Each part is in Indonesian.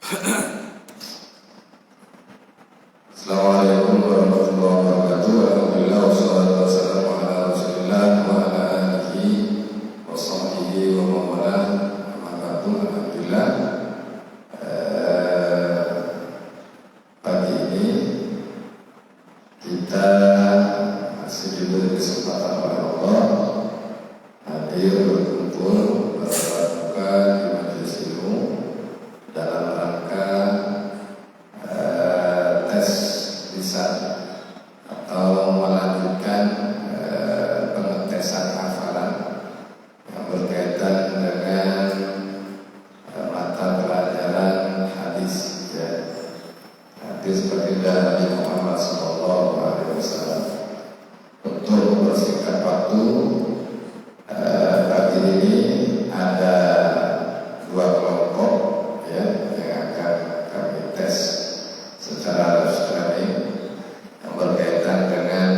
Assalamualaikum warahmatullahi wabarakatuh. Alhamdulillah wassalatu wassalamu ala Rasulillah wa ala alihi wa sahbihi wa mawalah. Alhamdulillah. Pagi ini kita masih diberi kesempatan oleh Allah hadir berkumpul berbuka di majelis ilmu dalam rangka tes lisan atau melanjutkan pengetesan hafalan yang berkaitan dengan mata pelajaran hadis, ya. Hadis baginda Nabi Muhammad SAW. Untuk mempersingkat waktu, pagi ini ada dua kelompok, ya, yang akan kami tes secara live streaming yang berkaitan dengan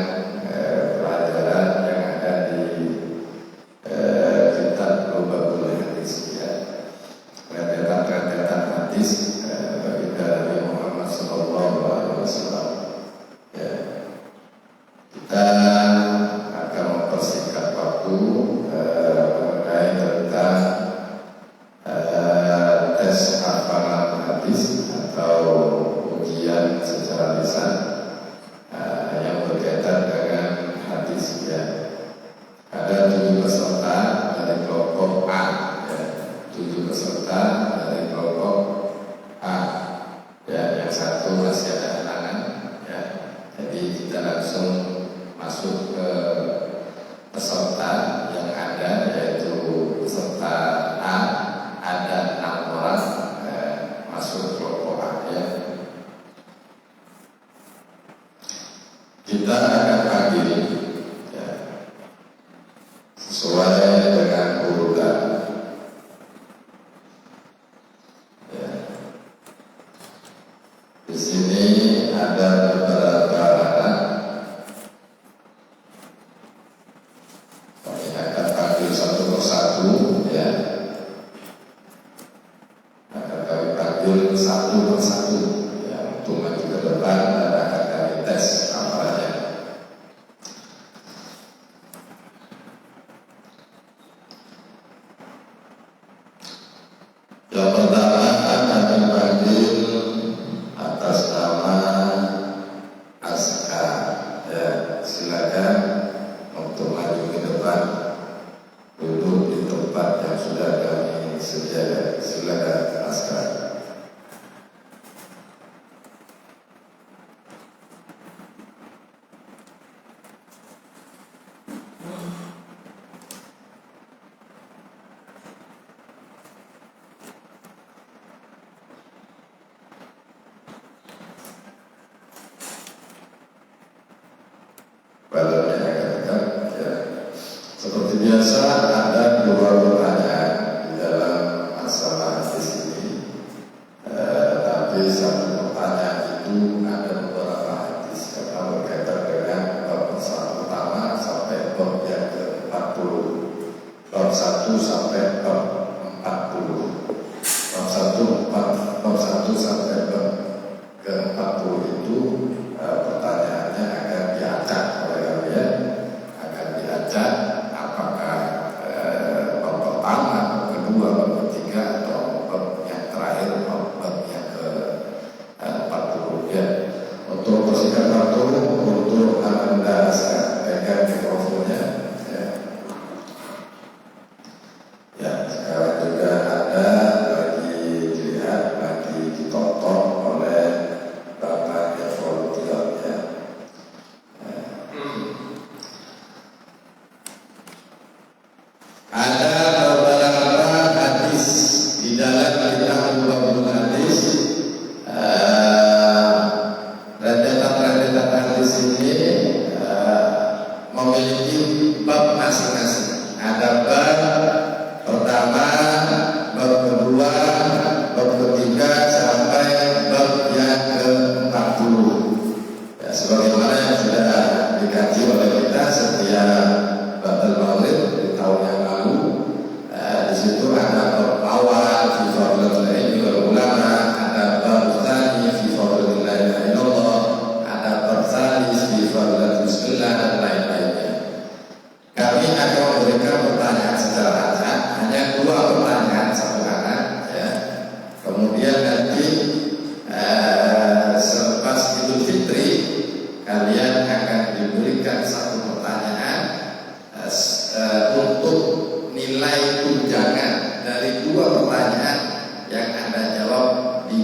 pelajaran yang ada di kitab Lubabul Hadis, ya. Rentetan hadis baginda Nabi Muhammad SAW. Ya. Kita akan mempersingkat waktu mengenai tentang tes hafalan hadis atau ujian secara lisan yang berkaitan dengan hadis, ya. Ada 7 peserta dari kelompok A, ya. 7 peserta dari kelompok A, ya. Yang satu masih ada halangan, ya. Jadi kita langsung masuk ke peserta yang ada, yaitu peserta A. Ada 6 orang masuk kelompok A, ya. Kita akan bagi, ya, sesuai dengan urutan, ya. Di sini ada beberapa anak. Kami akan panggil satu persatu, ya. Akan kami panggil satu persatu, ya, untuk maju ke depan dan akan kami tes hafalannya. Yang pertama kami panggil atas nama Aska, ya. Silakan untuk maju ke depan, duduk di tempat yang sudah kami sediakan. Silakan Aska. Balonnya agak dekat, ya. Seperti biasa ada 2 pertanyaan di dalam masalah hadis ini, tapi satu pertanyaan itu ada beberapa hadis karena berkaitan dengan bab pertama sampai bab yang ke-40, bab 1 sampai bab 40, bab 1 sampai bab ke-40 itu pertanyaannya akan diacak oleh kalian, akan diacak apakah bab pertama, bab kedua, bab ketiga, atau bab yang terakhir, bab yang ke-40, ya. Untuk persingkat waktu, untuk Anda pegang mikrofonnya, ya. Ya, sekarang juga ada lagi dilihat, lagi ditonton oleh Bapak Evolution, ya. Ada beberapa hadis di dalam kitab Lubabul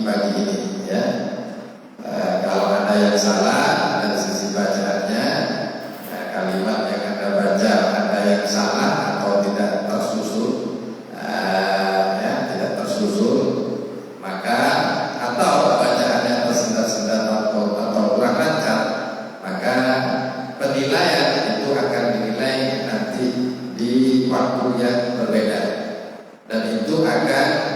pagi ini ya. Kalau ada yang salah dari sisi bacaannya, kalimat yang Anda baca ada yang salah atau tidak tersusun, tidak tersusun, maka atau bacaannya tersendat-sendat atau kurang lancar, maka penilaian itu akan dinilai nanti di waktu yang berbeda, dan itu akan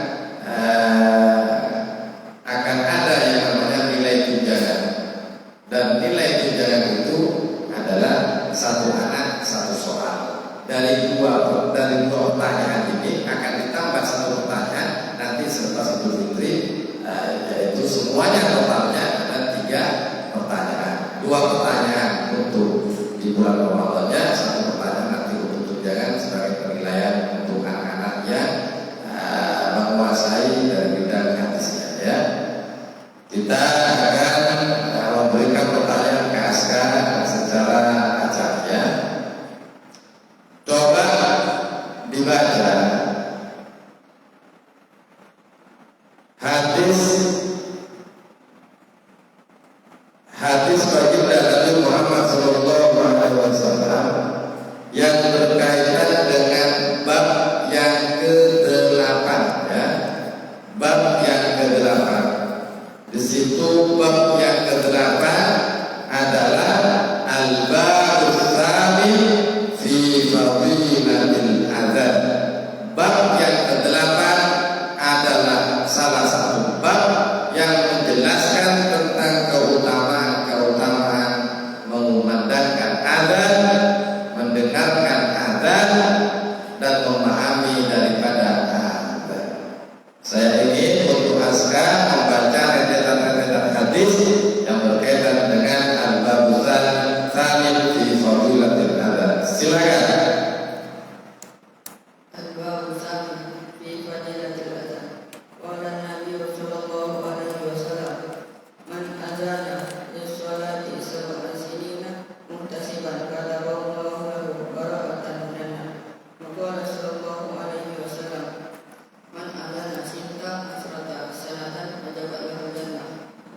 ada yang namanya nilai tunjangan, dan nilai tunjangan itu adalah satu anak satu soal. Dari dua pertanyaan ini akan ditambah satu pertanyaan nanti selepas Idul Fitri, yaitu semuanya totalnya ada 3 pertanyaan. 2 pertanyaan untuk di bulan Ramadannya, 1 pertanyaan nanti untuk tunjangan sebagai penilaian untuk anak-anak yang menguasai dari bidang hadisnya ya. Kita akan memberikan pertanyaan ke Aska secara acak ya. Coba dibaca hadis baginda Nabi Muhammad SAW yang berkaitan dengan bab yang ke-8 ya. Bab yang ke-8. Di situ bab yang ke-8 adalah al-babus tsani fi fadilatil adzan. Bab yang ke-8 adalah salah satu bab yang menjelaskan tentang keutamaan mengumandangkan adzan, mendengarkan adzan, dan memahami daripada adzan. Saya ingin untuk Aska membaca rentetan-rentetan hadis yang berkaitan dengan al-babus tsani fi fadilatil adzan. Silakan. Al-babus tsani fi fadilatil adzan. Qala Nabi sallallahu alaihi wasallam, man adzana lis-sholati sab'a sinina muhtasiban kataballahu lahu bara'atan minan nar. Qala sallallahu alaihi wasallam, man adzana sinta asrata sanatan ajabat lahu jannah.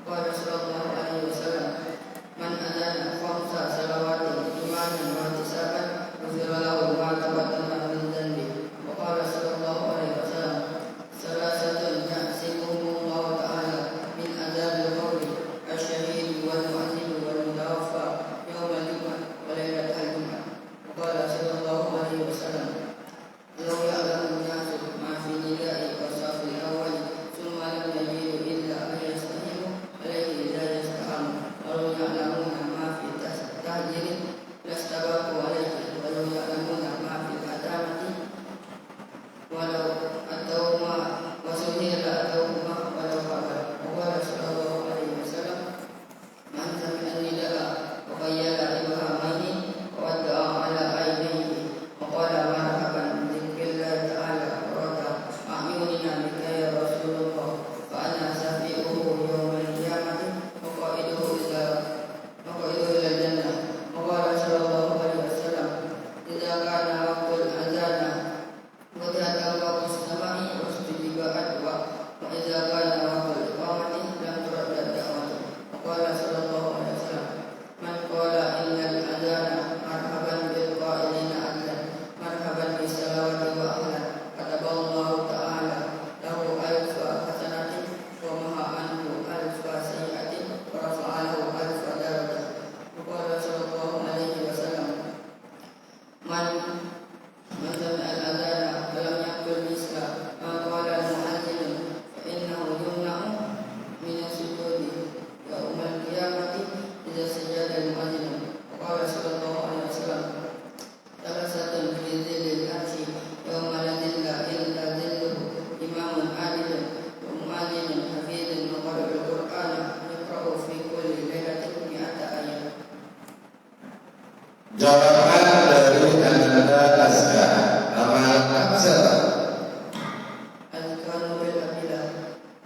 Qala sallallahu alaihi wasallam, man adzana khamsa salawati imanan wa ihtisaban ghufira lahu ma taqaddama min dhanbi. Qala sallallahu alaihi wasallam, salasatun ya'simuhumullahu ta'ala min adzabil qabri asy-syahid wal mu'adhdhin wal mutawaffa yawmal jum'ah wa lailatal jum'ah. Qala sallallahu alaihi wasallam, law ya'lamu an-nasu ma fi nida'i wa safil awwal thumma lam yajidu illa an yastahimu alaihi la yastahamu walau ya'lamuna ma fi tahjirin lastabaqu alaihi walau ya'lamuna ma fi adamati walau atau ma wasuhila atau ma walau kabar. Qala sallallahu alaihi wasallam, man sami'a nida'a wa qayyala ibhamaihi wa wada'a ala ainihi wa qala marhaban dzikrillah ta'ala wa rada a'yunina bika ya Rasulullah fa ana safi'uhu yawmal qiyamati wa qa'iduhu ila jannah. Qala sallallahu alaihi wasallam, idza kana waqtul adzana وَجَاءَ وَقْتُ السَّمَاءِ وَاسْتُجِيبَ أَدْوَى وَإِذَا كَانَ وَقْتُ الْإِقَامَةِ لَمْ تُرَدَّ الدَّعْوَةُ. وقال صلى الله عليه وسلم, من قال إن الأذان مرحبا بالقائلين أهلا مرحبا بالصلوات وأهلا كتب الله تعالى له 1000 حسنة ومحى عنه 1000 سيئة ورفع له 1000 درجة. وقال صلى الله عليه وسلم, من سمع الأذان ولم يقل مثل ما قال المؤذن فإنه يمنع من السجود يوم القيامة إذا سجد المؤذن. وقال صلى الله عليه وسلم, ثلاثة في ظل العرش يوم لا ظل إلا ظله إمام عادل ومؤذن حفيظ وقارئ القرآن يقرأ في كل ليلة 100 آية. Jawaban dari Anda Aska. Nama Anda siapa?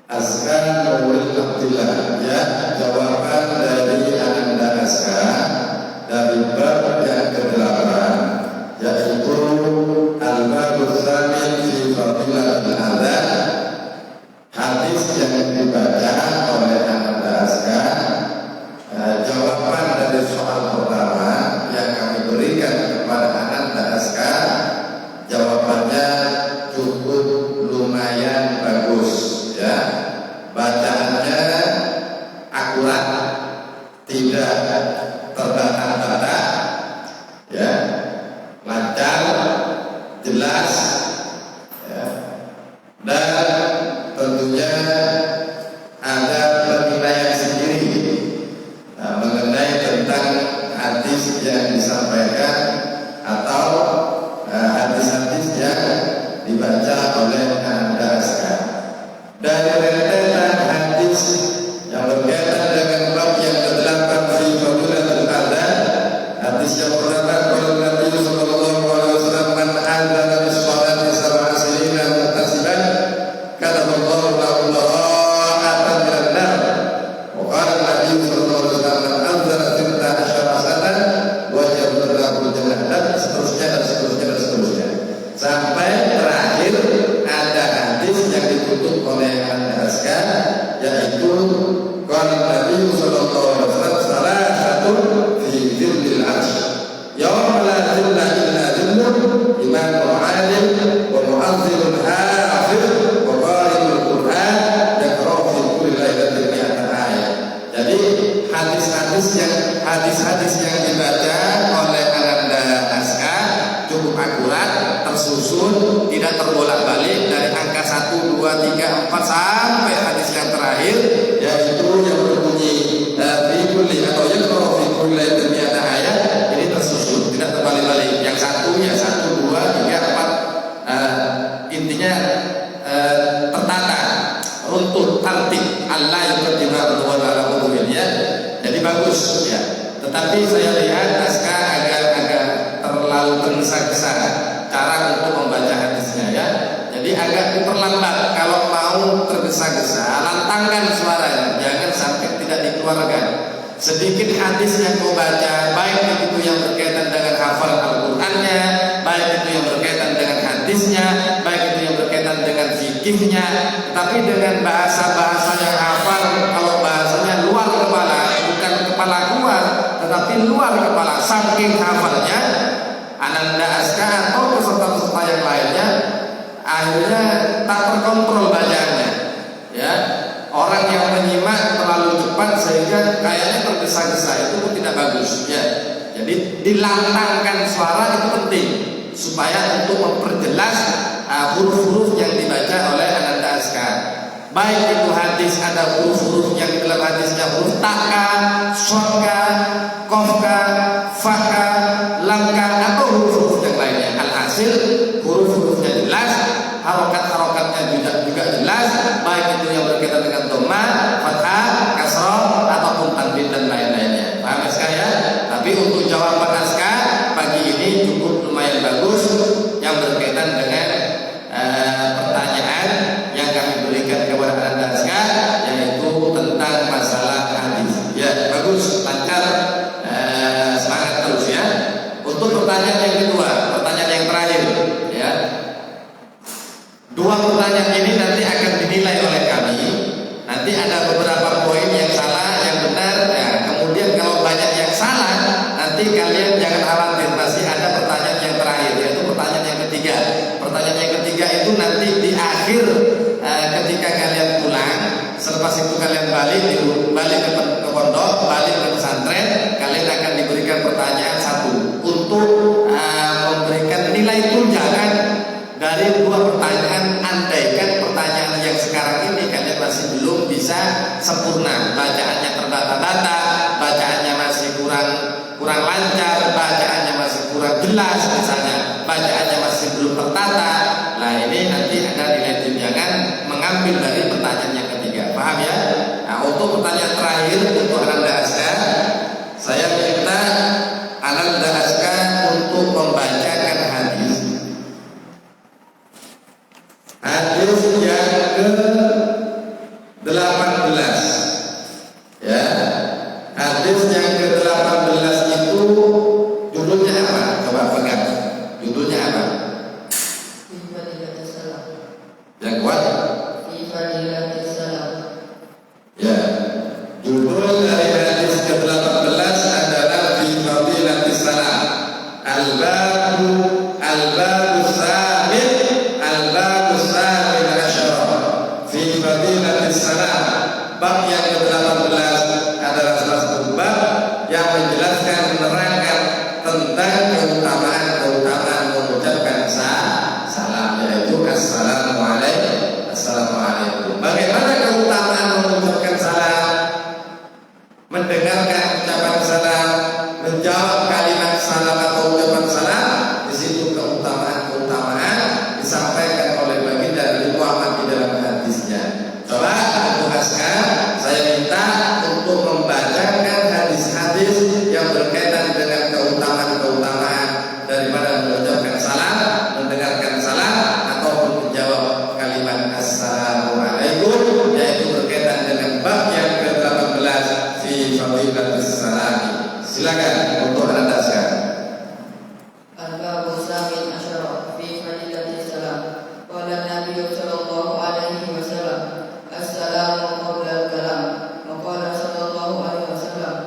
Aska Nurul Abdillah. Ya, jawaban dari Anda Aska dari bab yang ke-8, yaitu al-babus tsani fi fadilatil adzan. Hadis yang dibaca bacaannya akurat, tidak terbata-bata, ya, lancar, jelas, ya, dan tentunya ada penilaian sendiri mengenai tentang hadis yang disampaikan atau hadis-hadis yang dibaca oleh Anda sekarang. Dari rentetan hadis yang berkaitan dengan bab yang ke-8 fi fadilatul adzan, hadis yang pertama qala Nabi sallallahu alaihi wasallam man adzana bis salati sab'a sinina muhtasiban kataballahu lahu dha'atan minan nar. Wa qala Nabi sallallahu alaihi wasallam man adzana tinta asyara sanatan wajib lahu jannah, dan seterusnya dan seterusnya dan seterusnya sampai terakhir ada hadis yang ditutup oleh Anda-Aska, yaitu qala Nabi sallallahu alaihi wasallam salasatun fi dzillil 'arsy yauma la dzilla illa dzilluh imamun 'alim wa mu'adhdhirun hafiz wa qari'ul Qur'an yaqra'u fi kulli lailatin mi'ata ayat. Jadi hadis-hadis yang dibaca oleh Anda-Aska cukup akurat, tersusun, tidak terbolak-balik dari angka 1, 2, 3, 4 sampai hadis yang terakhir, yaitu yang berbunyi fi kulli atau yaqra'u fi kulli lailatin mi'ata ayat. Ini tersusun, tidak terbalik-balik. Yang satunya 1, 2, 3, 4, intinya tertata, runtut, tertib. Allah yang berdimak wa ala qulubilnya. Jadi bagus ya. Tetapi saya lihat Aska agak terlalu tergesa-gesa cara untuk membaca hadisnya ya. Jadi agak diperlambat. Kalau mau tergesa-gesa, lantangkan suaranya, jangan sampai tidak dikeluarkan. Sedikit hadis yang kau baca, baik itu yang berkaitan dengan hafal Al-Qur'annya, baik itu yang berkaitan dengan hadisnya, baik itu yang berkaitan dengan fikihnya, tapi dengan bahasa-bahasa yang hafal. Kalau bahasanya luar kepala, bukan kepala keluar, tetapi luar kepala, saking hafalnya, Ananda-Aska atau peserta-peserta yang lainnya akhirnya tak terkontrol bacaannya, ya. Orang yang menyimak terlalu cepat sehingga kayaknya tergesa-gesa, itu pun tidak bagus ya. Jadi dilantangkan suara itu penting supaya untuk memperjelas huruf-huruf yang dibaca oleh Ananda-Aska. Baik itu hadis ada huruf-huruf yang di dalam hadisnya huruf taka, shorka, kofka, faka, lamka atau huruf-huruf yang lainnya. Alhasil huruf-hurufnya jelas, harokat-harokatnya juga jelas, baik itu yang berkaitan dengan dhamma, fathah, kasrah ataupun tanwin dan lain-lainnya. Paham Aska ya? Tapi untuk jawaban Aska pagi ini cukup lumayan bagus yang berkaitan dengan pertanyaan yang kami berikan kepada Anda Aska, yaitu tentang masalah hadis. Ya, bagus, lancar, semangat terus ya. Untuk pertanyaan yang kedua, pertanyaan yang terakhir ya. Dua pertanyaan ini nanti akan dinilai oleh kami. Nanti ada beberapa poin yang salah, yang benar ya. Kemudian kalau banyak yang salah, nanti kalian jangan khawatir, masih ada pertanyaan yang terakhir, yaitu pertanyaan yang ketiga. Pertanyaan yang ketiga itu nanti di akhir ketika kalian pulang, selepas itu kalian balik ke pondok, balik ke pesantren, kalian akan diberikan pertanyaan satu untuk memberikan nilai tunjangan dari dua pertanyaan. Andaikan pertanyaan yang sekarang ini kalian masih belum bisa sempurna, bacaannya terbata-bata, bacaannya masih kurang lancar, bacaannya masih kurang jelas misalnya, bacaannya masih belum tertata. Nah ini nanti ada nilai tunjangan mengambil dari pertanyaan yang ketiga. Paham ya? Nah untuk pertanyaan terakhir untuk Ananda-Aska, saya minta Ananda-Aska untuk membacakan hadis yang ke-18 ya. Hadis yang ke-18 itu judulnya apa? Coba pegang. Salam. Bab yang ke-18 adalah salah satu bab yang menjelaskan, menerangkan tentang keutamaan mengucapkan salam, yaitu Assalamualaikum. Assalamualaikum. Bagaimana keutamaan mengucapkan salam? Mendengarkan ucapan salam, menjawab kalimat salam atau ucapan salam, di situ keutamaan disampaikan oleh baginda Nabi Muhammad di dalam hadisnya. Coba untuk Askar, saya minta untuk membacakan hadis-hadis yang berkaitan dengan keutamaan daripada mengucapkan salam, mendengarkan salam, ataupun menjawab kalimat Assalamualaikum, yaitu berkaitan dengan bab yang ke-18 fi fadilatus salam. Silakan untuk Anda Askar. Al-Babu Samin Asyara fi Fadilatis Salam. Qala Nabi sallallahu alaihi wasallam, Assalamu qabla al-kalam. Wa qala sallallahu alaihi wasallam,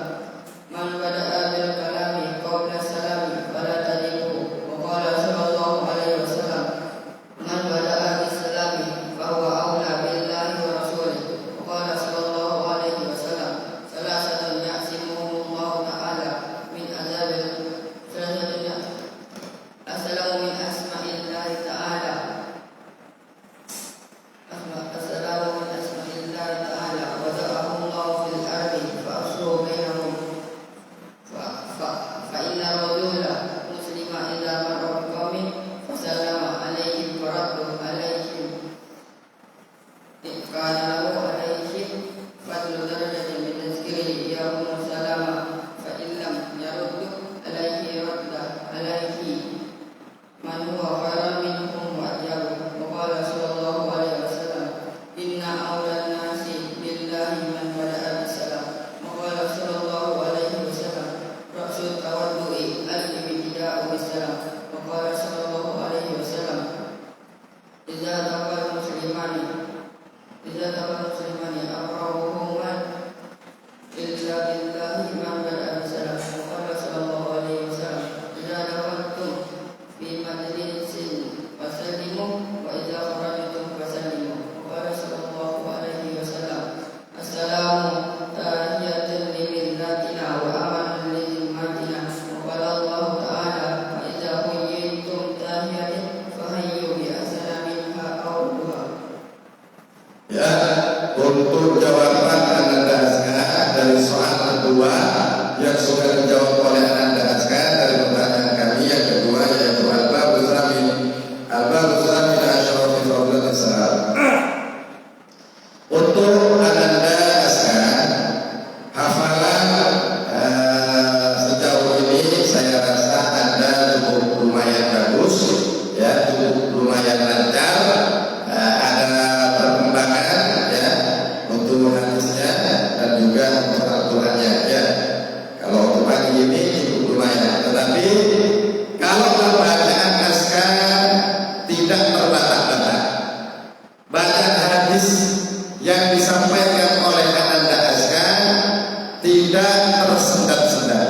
Man bada'a bil kalami qabla salami fala tadiku. Wa qala sallallahu alaihi wasallam, Man bada'a bis salami fa huwa aula billahi wa rasulih. Wa qala sallallahu alaihi wasallam, Salasatun ya'simuhumullahu ta'ala min azabil Assalamu min asma'illahi ta'ala. Assalamu min asma'illahi ta'ala. Wa da'ahumullahu fil ardi fa asru bainahum. Fa inna rajula muslima idza marra bi qaumin fa sallama alaihim wa raddu alaihim. Kana lahu alaihim fadlu darajatin min rizqihi yahum salama fa illam yaruddu alaihi radda alaihi Man huwa khairan minhum wa ajabu. Wa qala sallallahu alaihi wasallam, Inna awlan nasi billahi man bada'a bisalam. Wa qala sallallahu alaihi wasallam, Rasul tawaddu'i al-ibtida'u bisalam. Wa qala sallallahu alaihi wasallam, Idza taqal muslimani aqrabuhuma illa billahi man bada'a bisalam. Wa qala sallallahu alaihi wasallam, Idza dakhultum fi majlisin fasallimu wa idza kharajtum fasallimu. Wa qala sallallahu alaihi wasallam, Assalamu tahiyatan lillatina wa amanun lizimmatina. Wa qala Allah ta'ala, Wa idza huyyitum tahiyatan fahayyu bi ahsana minha aw rudduha. Ya, untuk jawaban Anda Askar dari soal kedua yang sudah dijawab oleh Anda Askar dari pertanyaan kami yang kedua, yaitu Al-Babu Samin Asyara fi fadilatis salam. Untuk Anda Askar, hafalan sejauh ini saya rasa Anda cukup lumayan bagus, ya, cukup lumayan lancar. Ada perkembangan, ya, untuk hadisnya dan juga untuk aturannya, ya. Kalau untuk pagi ini cukup lumayan. Tetapi kalau bacaan Askar tidak terbatas-batas, bacaan hadis yang disampaikan oleh Anda Askar tidak tersendat-sendat,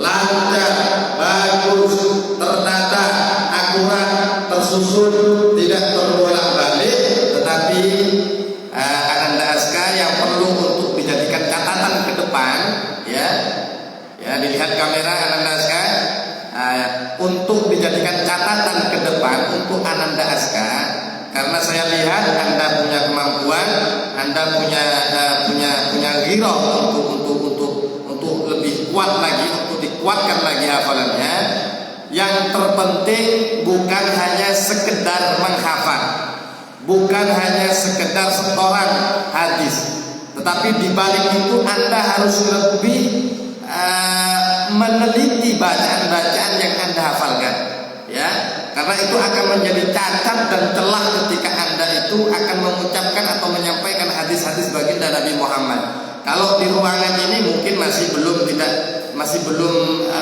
lancar, bagus, tertata, akurat, tersusun, tidak terbolak-balik, tetapi Anda Askar yang perlu untuk dijadikan catatan ke depan, ya, dilihat kamera Anda Askar, untuk dijadikan catatan ke depan untuk Anda Askar, karena saya lihat Anda punya kemampuan, Anda punya ghirah untuk lebih kuat lagi, untuk dikuatkan lagi hafalannya. Yang terpenting bukan hanya sekedar menghafal, bukan hanya sekedar setoran hadis, tetapi di balik itu Anda harus lebih meneliti bacaan-bacaan yang Anda hafalkan, ya, karena itu akan menjadi cacat dan celah ketika Anda itu akan mengucapkan atau menyampaikan hadis-hadis baginda Nabi Muhammad. Kalau di ruangan ini mungkin masih belum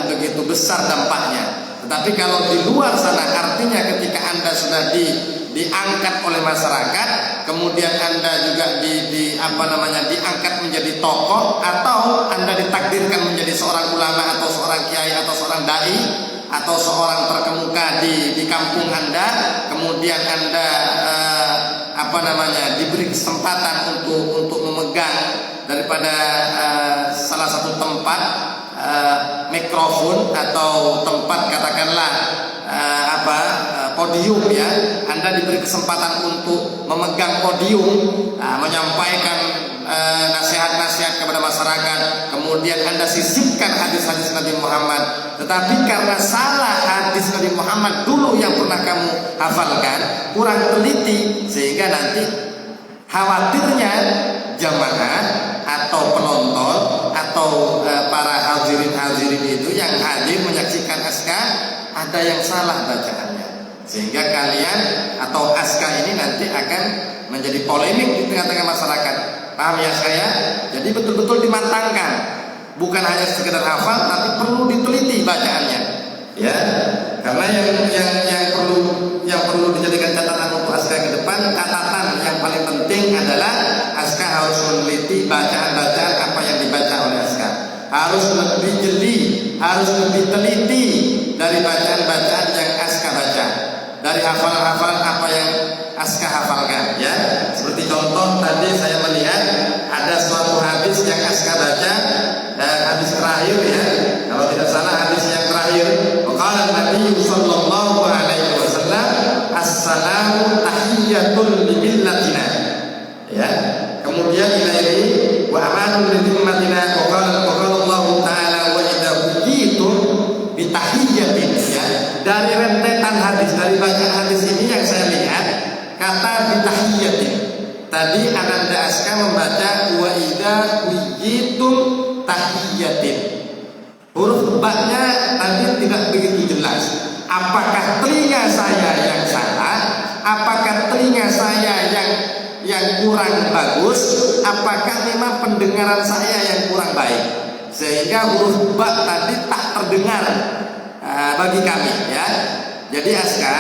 begitu besar dampaknya. Tetapi kalau di luar sana, artinya ketika Anda sudah diangkat oleh masyarakat, kemudian Anda juga diangkat menjadi tokoh, atau Anda ditakdirkan menjadi seorang ulama atau seorang kiai atau seorang dai atau seorang terkemuka di kampung Anda, kemudian Anda diberi kesempatan untuk memegang daripada salah satu tempat mikrofon atau tempat katakanlah podium ya, Anda diberi kesempatan untuk memegang podium, menyampaikan nasihat-nasihat kepada masyarakat, kemudian Anda sisipkan hadis-hadis Nabi Muhammad, tetapi karena salah hadis Nabi Muhammad dulu yang pernah kamu hafalkan, kurang teliti, sehingga nanti khawatirnya jamaah atau penonton atau para hadirin itu yang hadir menyaksikan askar ada yang salah bacaannya, sehingga kalian atau askar ini nanti akan menjadi polemik di tengah-tengah masyarakat. Paham ya saya? Jadi betul-betul dimatangkan, bukan hanya sekedar hafal, tapi perlu diteliti bacaannya, ya. Karena yang perlu dijadikan catatan untuk askar ke depan, catatan yang paling penting adalah askar harus meneliti bacaan-bacaan apa yang dibaca oleh askar, harus lebih jeli, harus lebih teliti dari bacaan-bacaan yang askar baca, dari hafalan-hafalan apa yang askar hafalkan, ya. Seperti contoh tadi saya melihat ada suatu hadis yang askar baca, hadis terakhir ya, kalau tidak salah hadis yang terakhir, qala Nabi sallallahu alaihi wasallam assalamu tahiyyatul li millatina, ya. Kemudian ilahi wa amanul li ummatina, wa qala Allah taala wa idza hujitum bi tahiyyatin, ya. Dari rentetan hadis, dari bacaan hadis ini yang saya lihat kata bi tahiyyatin. Tadi Ananda Aska membaca wa idza hujitum tahiyyatin. Huruf ba-nya tadi tidak begitu jelas. Apakah telinga saya yang salah? Apakah telinga saya yang kurang bagus? Apakah memang pendengaran saya yang kurang baik? Sehingga huruf ba tadi tak terdengar bagi kami, ya. Jadi Aska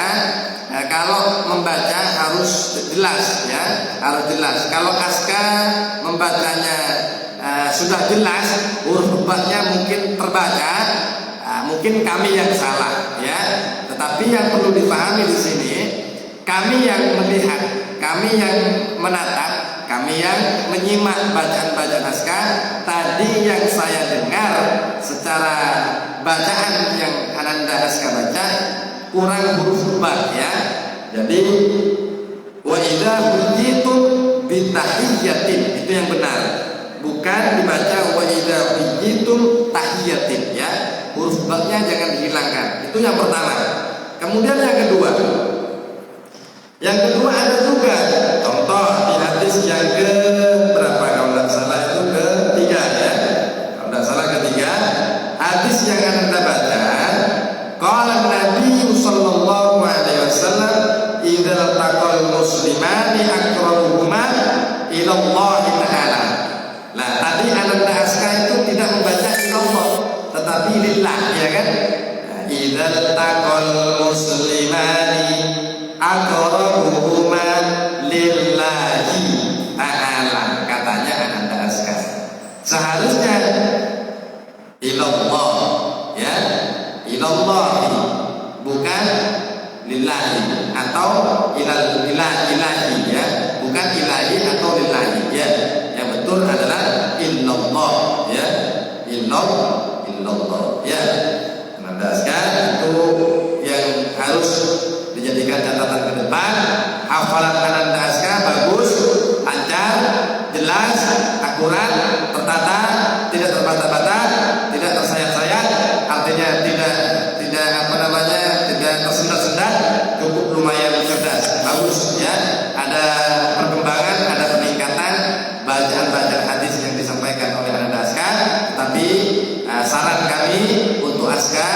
kalau membaca harus jelas, ya, harus jelas. Kalau Aska membacanya sudah jelas, huruf ba-nya mungkin terbaca, mungkin kami yang salah, ya. Tetapi yang perlu dipahami di sini, kami yang melihat, kami yang menatap, kami yang menyimak bacaan-bacaan Aska, tadi yang saya dengar secara bacaan yang Ananda Aska baca kurang huruf ba, ya. Jadi wa idza hujitum bi tahiyyatin, itu yang benar. Bukan dibaca wa idza hujitum tahiyatin, ya. Huruf ba-nya jangan dihilangkan. Itu yang pertama. Kemudian yang kedua. Yang kedua ada juga contoh di hadis yang ke berapa kalau tidak salah itu ketiga, ya. Kalau tidak salah ketiga, hadis yang Anda baca, qala Nabi sallallahu alaihi wasallam idza taqal muslimani aqrabuhuma ila Allah taala. Nah, tadi Ananda Aska itu tidak membaca ilallah, tetapi lillah, ya kan? Idza taqal muslimani aqrabuhuma lillahi ta'ala, katanya Ananda Aska. Seharusnya ilallah, ya, ilallah, bukan lillahi atau ilahi, ya, bukan ilahi atau lillahi, ya. Yang betul adalah illallah, ya, illallah, ya. Ananda Aska itu yang harus dijadikan catatan ke depan. Hafalan Ananda Aska bagus, lancar, jelas, akurat, tertata, tidak terbata-bata, tidak tersayat-sayat, artinya tidak tersendat-sendat, cukup lumayan cerdas, bagus, ya. Ada perkembangan, ada peningkatan bacaan-bacaan hadis yang disampaikan oleh Ananda Aska. Tapi saran kami untuk Aska,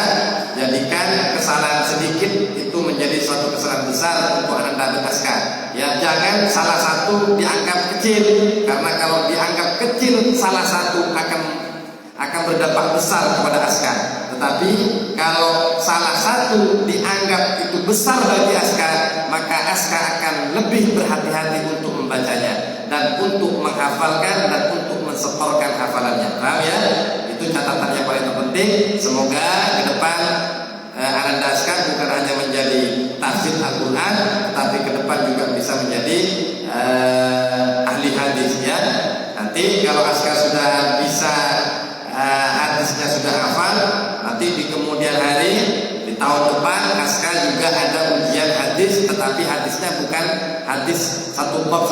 jadikan kesalahan sedikit itu menjadi suatu kesalahan besar untuk Ananda Aska. Ya, jangan salah satu dianggap kecil, karena kalau dianggap kecil salah satu akan berdampak besar kepada Aska. Tetapi kalau salah satu dianggap itu besar bagi Aska, maka Aska akan lebih berhati-hati untuk membacanya dan untuk menghafalkan dan untuk mensetorkan hafalannya. Paham, ya? Itu catatan yang paling terpenting. Semoga ke depan Ananda Aska bukan hanya menjadi tafsir Al-Quran, tetapi ke depan juga bisa menjadi ahli hadis ya. Nanti kalau Askar sudah bisa hadisnya sudah hafal, nanti di kemudian hari di tahun depan Askar juga ada ujian hadis, tetapi hadisnya bukan hadis satu bab,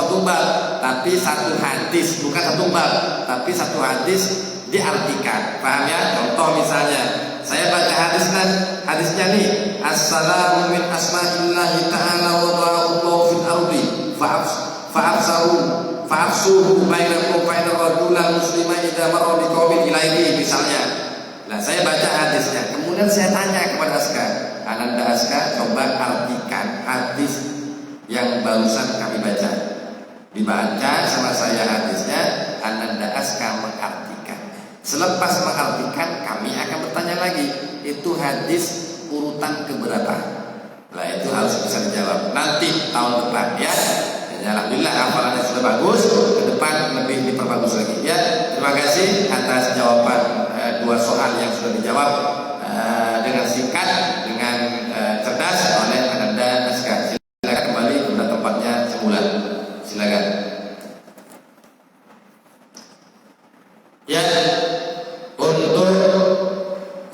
tapi satu hadis, bukan satu bab, tapi satu hadis diartikan. Paham ya? Contoh misalnya, saya baca hadisnya nih, assalamu min asma'illahi ta'ala wa ba'allahu fil ardi fa'afsuhu bainakum bainal rajulil muslima idza marra biqaumin ilaihi misalnya. Nah, saya baca hadisnya, kemudian saya tanya kepada Askar, Ananda Askar, coba artikan hadis yang barusan kami baca. Dibaca sama saya hadisnya, Ananda Askar mengartikan. Selepas mengartikan, kami akan bertanya lagi, itu hadis urutan keberapa? Nah, itu harus bisa dijawab nanti tahun depan ya. Alhamdulillah hafalannya sudah bagus, ke depan lebih diperbagus lagi ya. Terima kasih atas jawaban dua soal yang sudah dijawab dengan singkat, dengan cerdas oleh Ananda Askar. Silakan kembali ke tempatnya semula. Silakan. Ya, untuk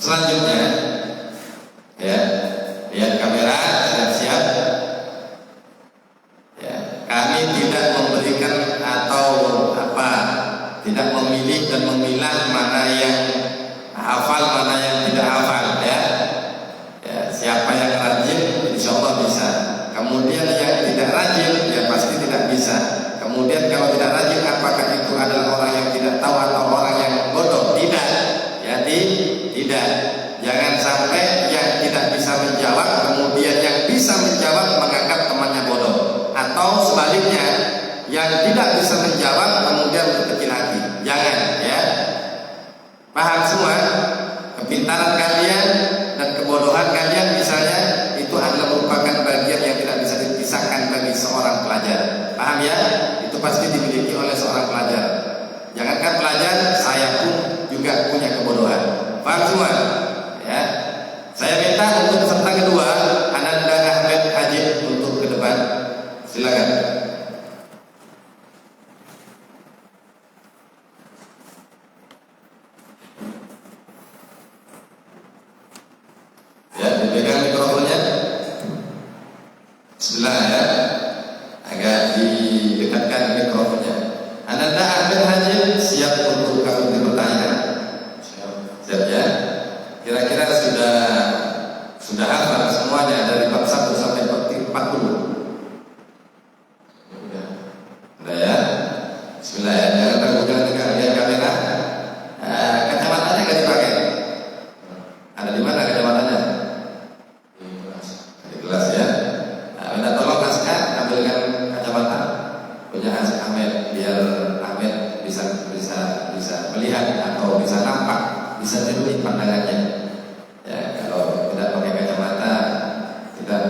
selanjutnya ya, lihat kamera, siap-siap. Kami tidak memberikan atau tidak memilih dan memilah mana yang hafal, mana yang tidak hafal ya. Siapa yang rajin insya Allah bisa. Kemudian yang tidak rajin ya pasti tidak bisa. Kemudian kalau tidak rajin, apakah itu adalah orang yang tidak tahu atau orang yang bodoh? Tidak. Jadi tidak. Jangan sampai yang tidak bisa menjawab kemudian yang bisa menjawab menganggap temannya bodoh. Atau sebaliknya, yang tidak bisa menjawab kemudian berkecil hati. Jangan ya. Paham semua? Kepintaran kalian dan kebodohan kalian misalnya itu adalah merupakan bagian yang tidak bisa dipisahkan bagi seorang pelajar. Paham ya? Itu pasti dimiliki oleh seorang pelajar. Jangankan pelajar, saya pun juga punya kebodohan. Paham semua? Ya. Saya minta untuk peserta kedua, Ananda Ahmed Hajib untuk ke depan. Silakan. Ya, dipegang mikrofonnya. Bismillah ya. Agak didekatkan mikrofonnya. Ananda Ahmed Hajib siap untuk kami bertanya. Siap ya. Kira-kira sudah hafal semuanya dari bab 1 sampai 40. Udah ya. Bismillah ya. Jangan tergoda dengan lihat kamera. Kacamatanya nggak dipakai. Ada di mana kacamatanya? Di kelas ya. Minta tolong Askar ambilkan kacamata punya Ahmed biar Ahmed bisa melihat atau bisa nampak, bisa jernih pandangannya. Ya, kalau tidak pakai kacamata tidak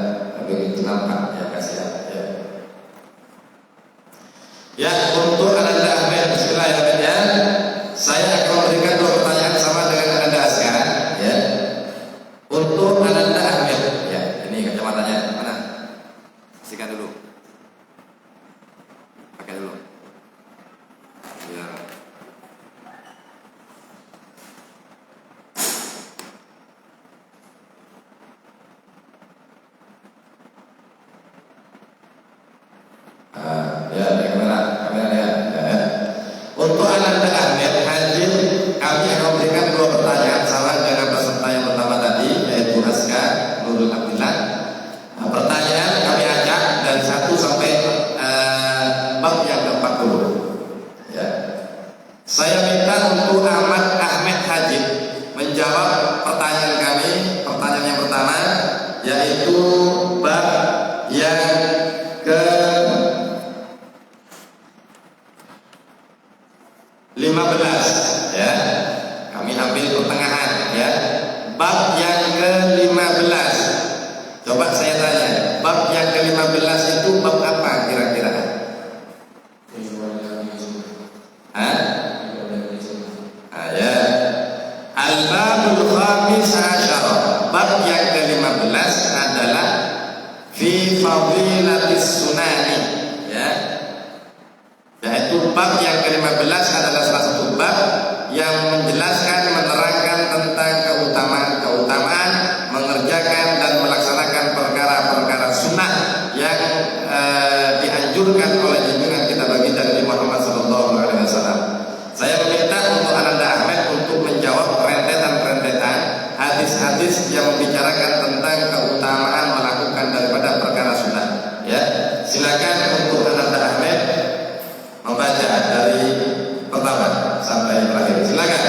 begitu nampak ya, kasihan ya. Ya, untuk Ananda Ahmed, bismillahirrahmanirrahim ya. Saya akan memberikan 2 pertanyaan sama dengan Ananda Askar ya. Untuk Ananda Ahmed ya, ini kacamatanya mana? Sikat dulu. Pakai dulu. Ya. Kamera ya. Untuk Ananda Ahmed Hajib, kami akan memberikan 2 pertanyaan sama dengan peserta yang pertama tadi, yaitu Askar Nurul Abdillah. Pertanyaan kami ajak dari 1 sampai bab yang ke-40. Ya. Saya minta untuk Ahmad Hajib menjawab pertanyaan kami. Pertanyaan yang pertama yaitu bab yang ke-15 ya. Kami ambil pertengahan ya. Bab yang ke-15. Coba saya tanya, bab yang ke-15 itu bab apa kira-kira? Ya. Al-babul khamis asyara. Bab yang ke-15 adalah fi fadilatis sunani ya. bab yang ke-15 adalah salah satu bab yang menjelaskan, menerangkan tentang keutamaan mengerjakan dan melaksanakan perkara-perkara sunnah yang dianjurkan oleh junjungan kita baginda Nabi Muhammad SAW. Saya meminta untuk Ananda Ahmed untuk menjawab rentetan-rentetan hadis-hadis yang membicarakan tentang keutamaan melakukan daripada perkara sunnah. Ya, silakan untuk Ananda Ahmed membaca dari pertama sampai terakhir. Silakan.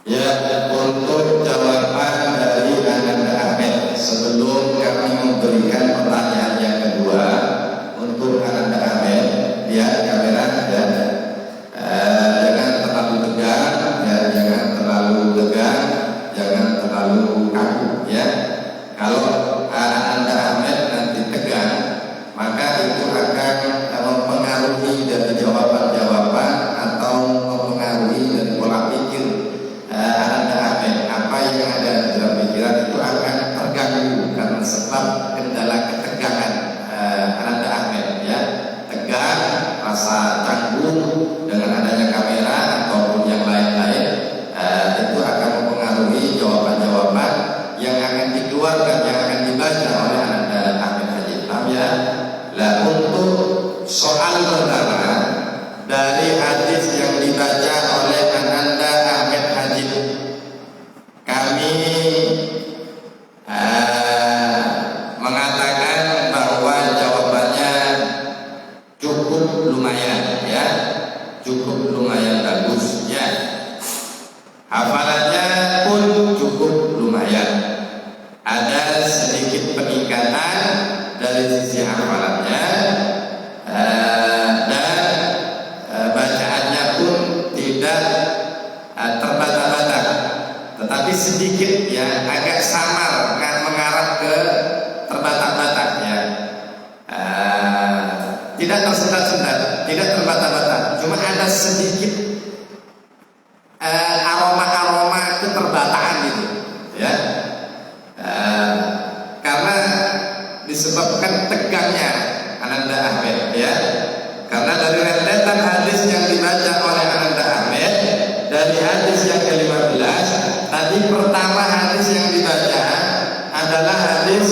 Ya, untuk jawaban dari Ananda Ahmed, sebelum kami memberikan pertanyaan yang kedua untuk Ananda Ahmed, lihat kamera dan jangan terlalu tegang, ya, jangan terlalu tegang, jangan terlalu kaku, ya. Kalau Ananda Ahmed nanti tegang, maka itu akan mempengaruhi dari jawaban-jawaban atau mempengaruhi dari pola pikir Ananda Ahmed. Apa yang ada di dalam pikiran itu akan terganggu karena sebab kendala ketegangan Ananda Ahmed, ya. Tegang, rasa canggung dengan adanya kamera ataupun yang lain-lain, itu akan mempengaruhi jawaban-jawaban yang akan dikeluarkan, yang akan dibaca oleh Ananda Ahmed Haji. Paham, ya? Lah, untuk soal pertama dari hadis yang dibaca oleh Ananda Ahmed Haji, kami mengatakan bahwa jawabannya cukup lumayan, ya, cukup lumayan bagus, ya. Hafalannya pun cukup lumayan. Ada sedikit peningkatan dari sisi hafalannya, dan bacaannya pun tidak terbata-bata, tetapi sedikit, ya, agak samar, mengarah ke terbata-bata, ya. Tidak tersendat-sendat, tidak terbata-bata, cuma ada sedikit aroma-aroma keterbataan itu, ya. Karena disebabkan tegangnya Ananda Ahmed, ya. Karena dari rentetan hadis yang dibaca oleh Ananda Ahmed, dari hadis yang ke-15, tadi pertama hadis yang dibaca adalah hadis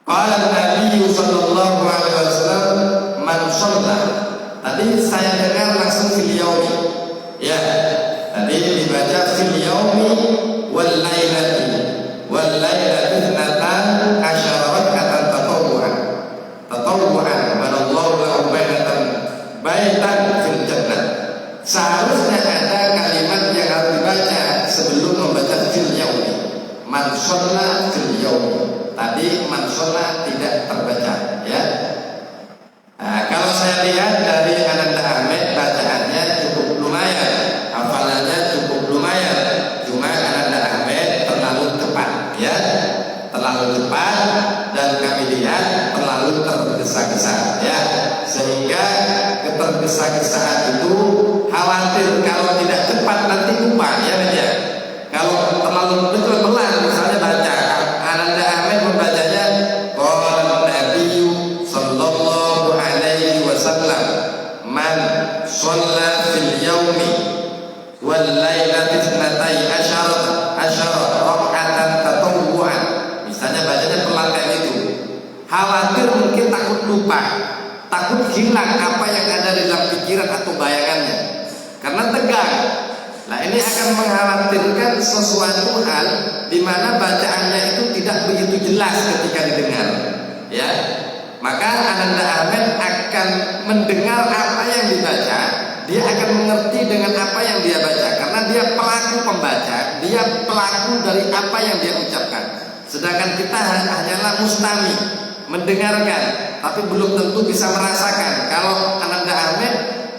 qala Nabi sallallahu alaihi wasallam man shalla. Tadi saya dengar langsung fil yaumi, ya. Tadi dibaca fil yaumi wal lailati wal lailati thnatan asyara rak'atan tatawwu'an baitan fil jannah. Seharusnya ada kalimat yang harus dibaca sebelum membaca fil yaumi. Man shalla fil yaumi. Tadi man shalla tidak terbaca, ya. Nah, kalau saya lihat dari Ananda Ahmed, bacaannya cukup lumayan, hafalannya cukup lumayan. Cuma Ananda Ahmed terlalu cepat, ya, terlalu cepat, dan kami lihat terlalu tergesa-gesa, ya, sehingga ketergesa-gesaan itu khawatir kalau tidak cepat nanti lupa, ya, ya. Kalau terlalu pelan, misalnya baca Ananda Ahmed membacanya qala Nabiyyu sallallahu alaihi wasallam man shalla fil yaumi wal lailati tsnatai asyara raka'atan tatawwu'an. Misalnya bacanya pelan kayak gitu. Khawatir mungkin takut lupa, takut hilang apa yang ada di dalam pikiran atau bayangannya karena tegang. Nah, ini akan mengkhawatirkan sesuatu hal di mana bacaannya itu tidak begitu jelas ketika didengar, ya. Maka Ananda Ahmed akan mendengar apa yang dibaca, dia akan mengerti dengan apa yang dia baca karena dia pelaku pembaca, dia pelaku dari apa yang dia ucapkan. Sedangkan kita hanyalah mustami, mendengarkan, tapi belum tentu bisa merasakan. Kalau Ananda Ahmed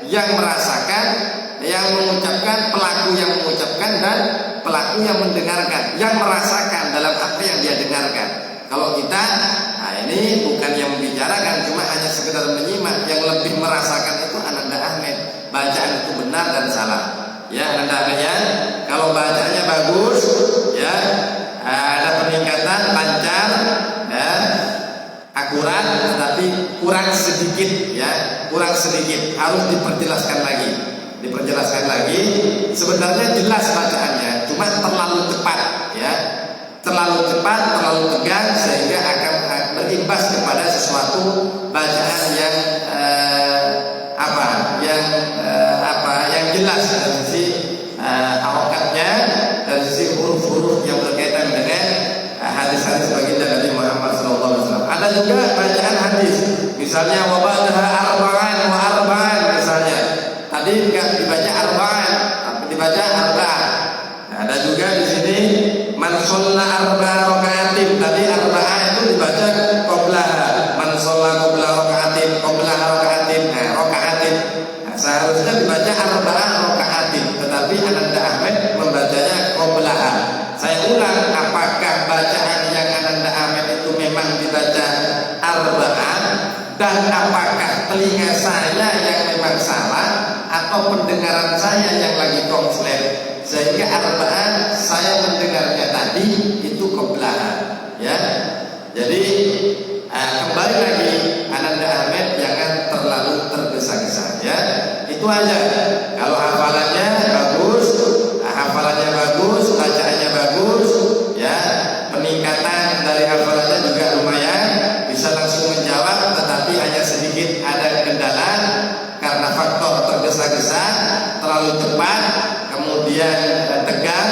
yang merasakan, yang mengucapkan, pelaku yang mengucapkan, dan pelaku yang mendengarkan, yang merasakan dalam apa yang dia dengarkan. Kalau kita, nah ini bukan yang membicarakan, cuma hanya sekedar menyimak. Yang lebih merasakan itu Ananda Ahmed. Bacaan itu benar dan salah, ya Ananda Ahmed, ya. Kalau bacaannya bagus, ya, ada peningkatan, lancar, ya, akurat, tetapi kurang sedikit, ya, kurang sedikit, harus diperjelaskan lagi. Sebenarnya jelas bacaannya, cuma terlalu cepat, ya, terlalu cepat, terlalu tegang, sehingga akan berimbas kepada sesuatu bacaan yang yang jelas dari sisi harokatnya, dari sisi huruf-huruf yang berkaitan dengan hadis-hadis baginda Nabi Muhammad SAW. Ada juga bacaan hadis, misalnya wabadaha arba'an wa arba'an, misalnya. Tadi enggak dibaca arba'an, tapi dibaca arba'an. Nah, ada juga di sini man shalla arba'a raka'atin. Tadi arba'an itu dibaca qablaha. Man shalla qabla raka'atin, qablaha raka'atin. Nah, raka'atin. Nah, seharusnya dibaca arba'an raka'atin, tetapi Ananda Ahmed membacanya qablaha. Saya ulang, apakah bacaan yang Ananda Ahmed itu memang dibaca arba'an, dan apakah telinga saya yang memang salah atau pendengaran saya yang lagi konslet, sehingga arba'an saya mendengarnya tadi itu qablaha, ya. Jadi kembali lagi, Ananda Ahmed jangan terlalu tergesa-gesa, ya. Itu aja. Kalau hafalannya bagus, bacaannya bagus, ya, peningkatan dari hafalannya juga lumayan, bisa langsung menjawab, tetapi hanya sedikit ada kendala karena faktor tergesa-gesa, terlalu cepat, kemudian tegang,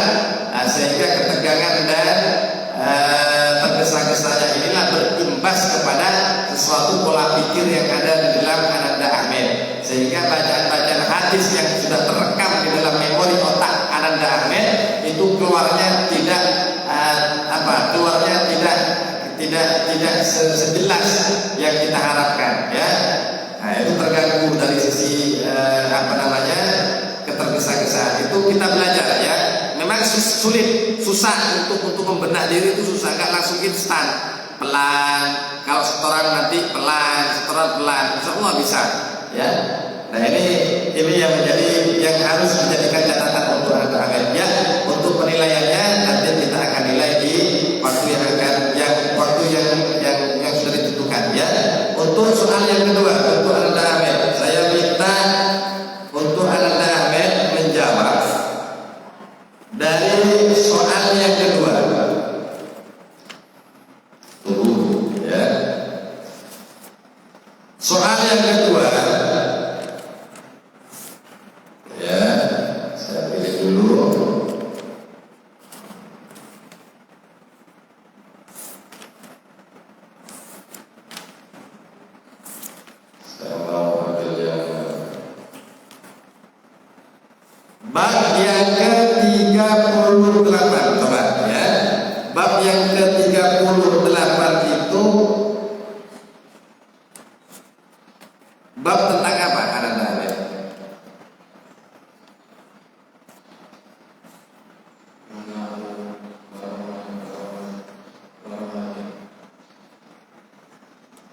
sehingga ketegangan dan tergesa-gesanya inilah berimbas kepada sesuatu pola pikir yang ada di dalam Ananda Ahmed, sehingga bacaan-bacaan hadis yang sudah terekam di dalam memori otak Ananda Ahmed itu keluarnya tidak sejelas yang kita harapkan, ya. Nah, itu terganggu dari sisi ketergesa-gesaan. Itu kita belajar, ya. Memang susah untuk membenah diri, itu susah, nggak langsung instan. Pelan, kalau setoran nanti pelan, insya Allah bisa, ya. Nah, ini yang harus menjadikan catatan untuk anak-anak, ya. Untuk penilaiannya nanti kita akan nilai di waktu yang sudah ditentukan, ya. Untuk soal yang kedua, untuk Ananda Ahmed, saya minta untuk Ananda Ahmed menjawab dari soal yang kedua. Ya. Soal yang kedua, ya, saya pilih dulu. Saya mau ambil yang Bab yang ke-38, coba ya. Bab yang ke-38 itu bab tentang apa? Ananda Ahmed?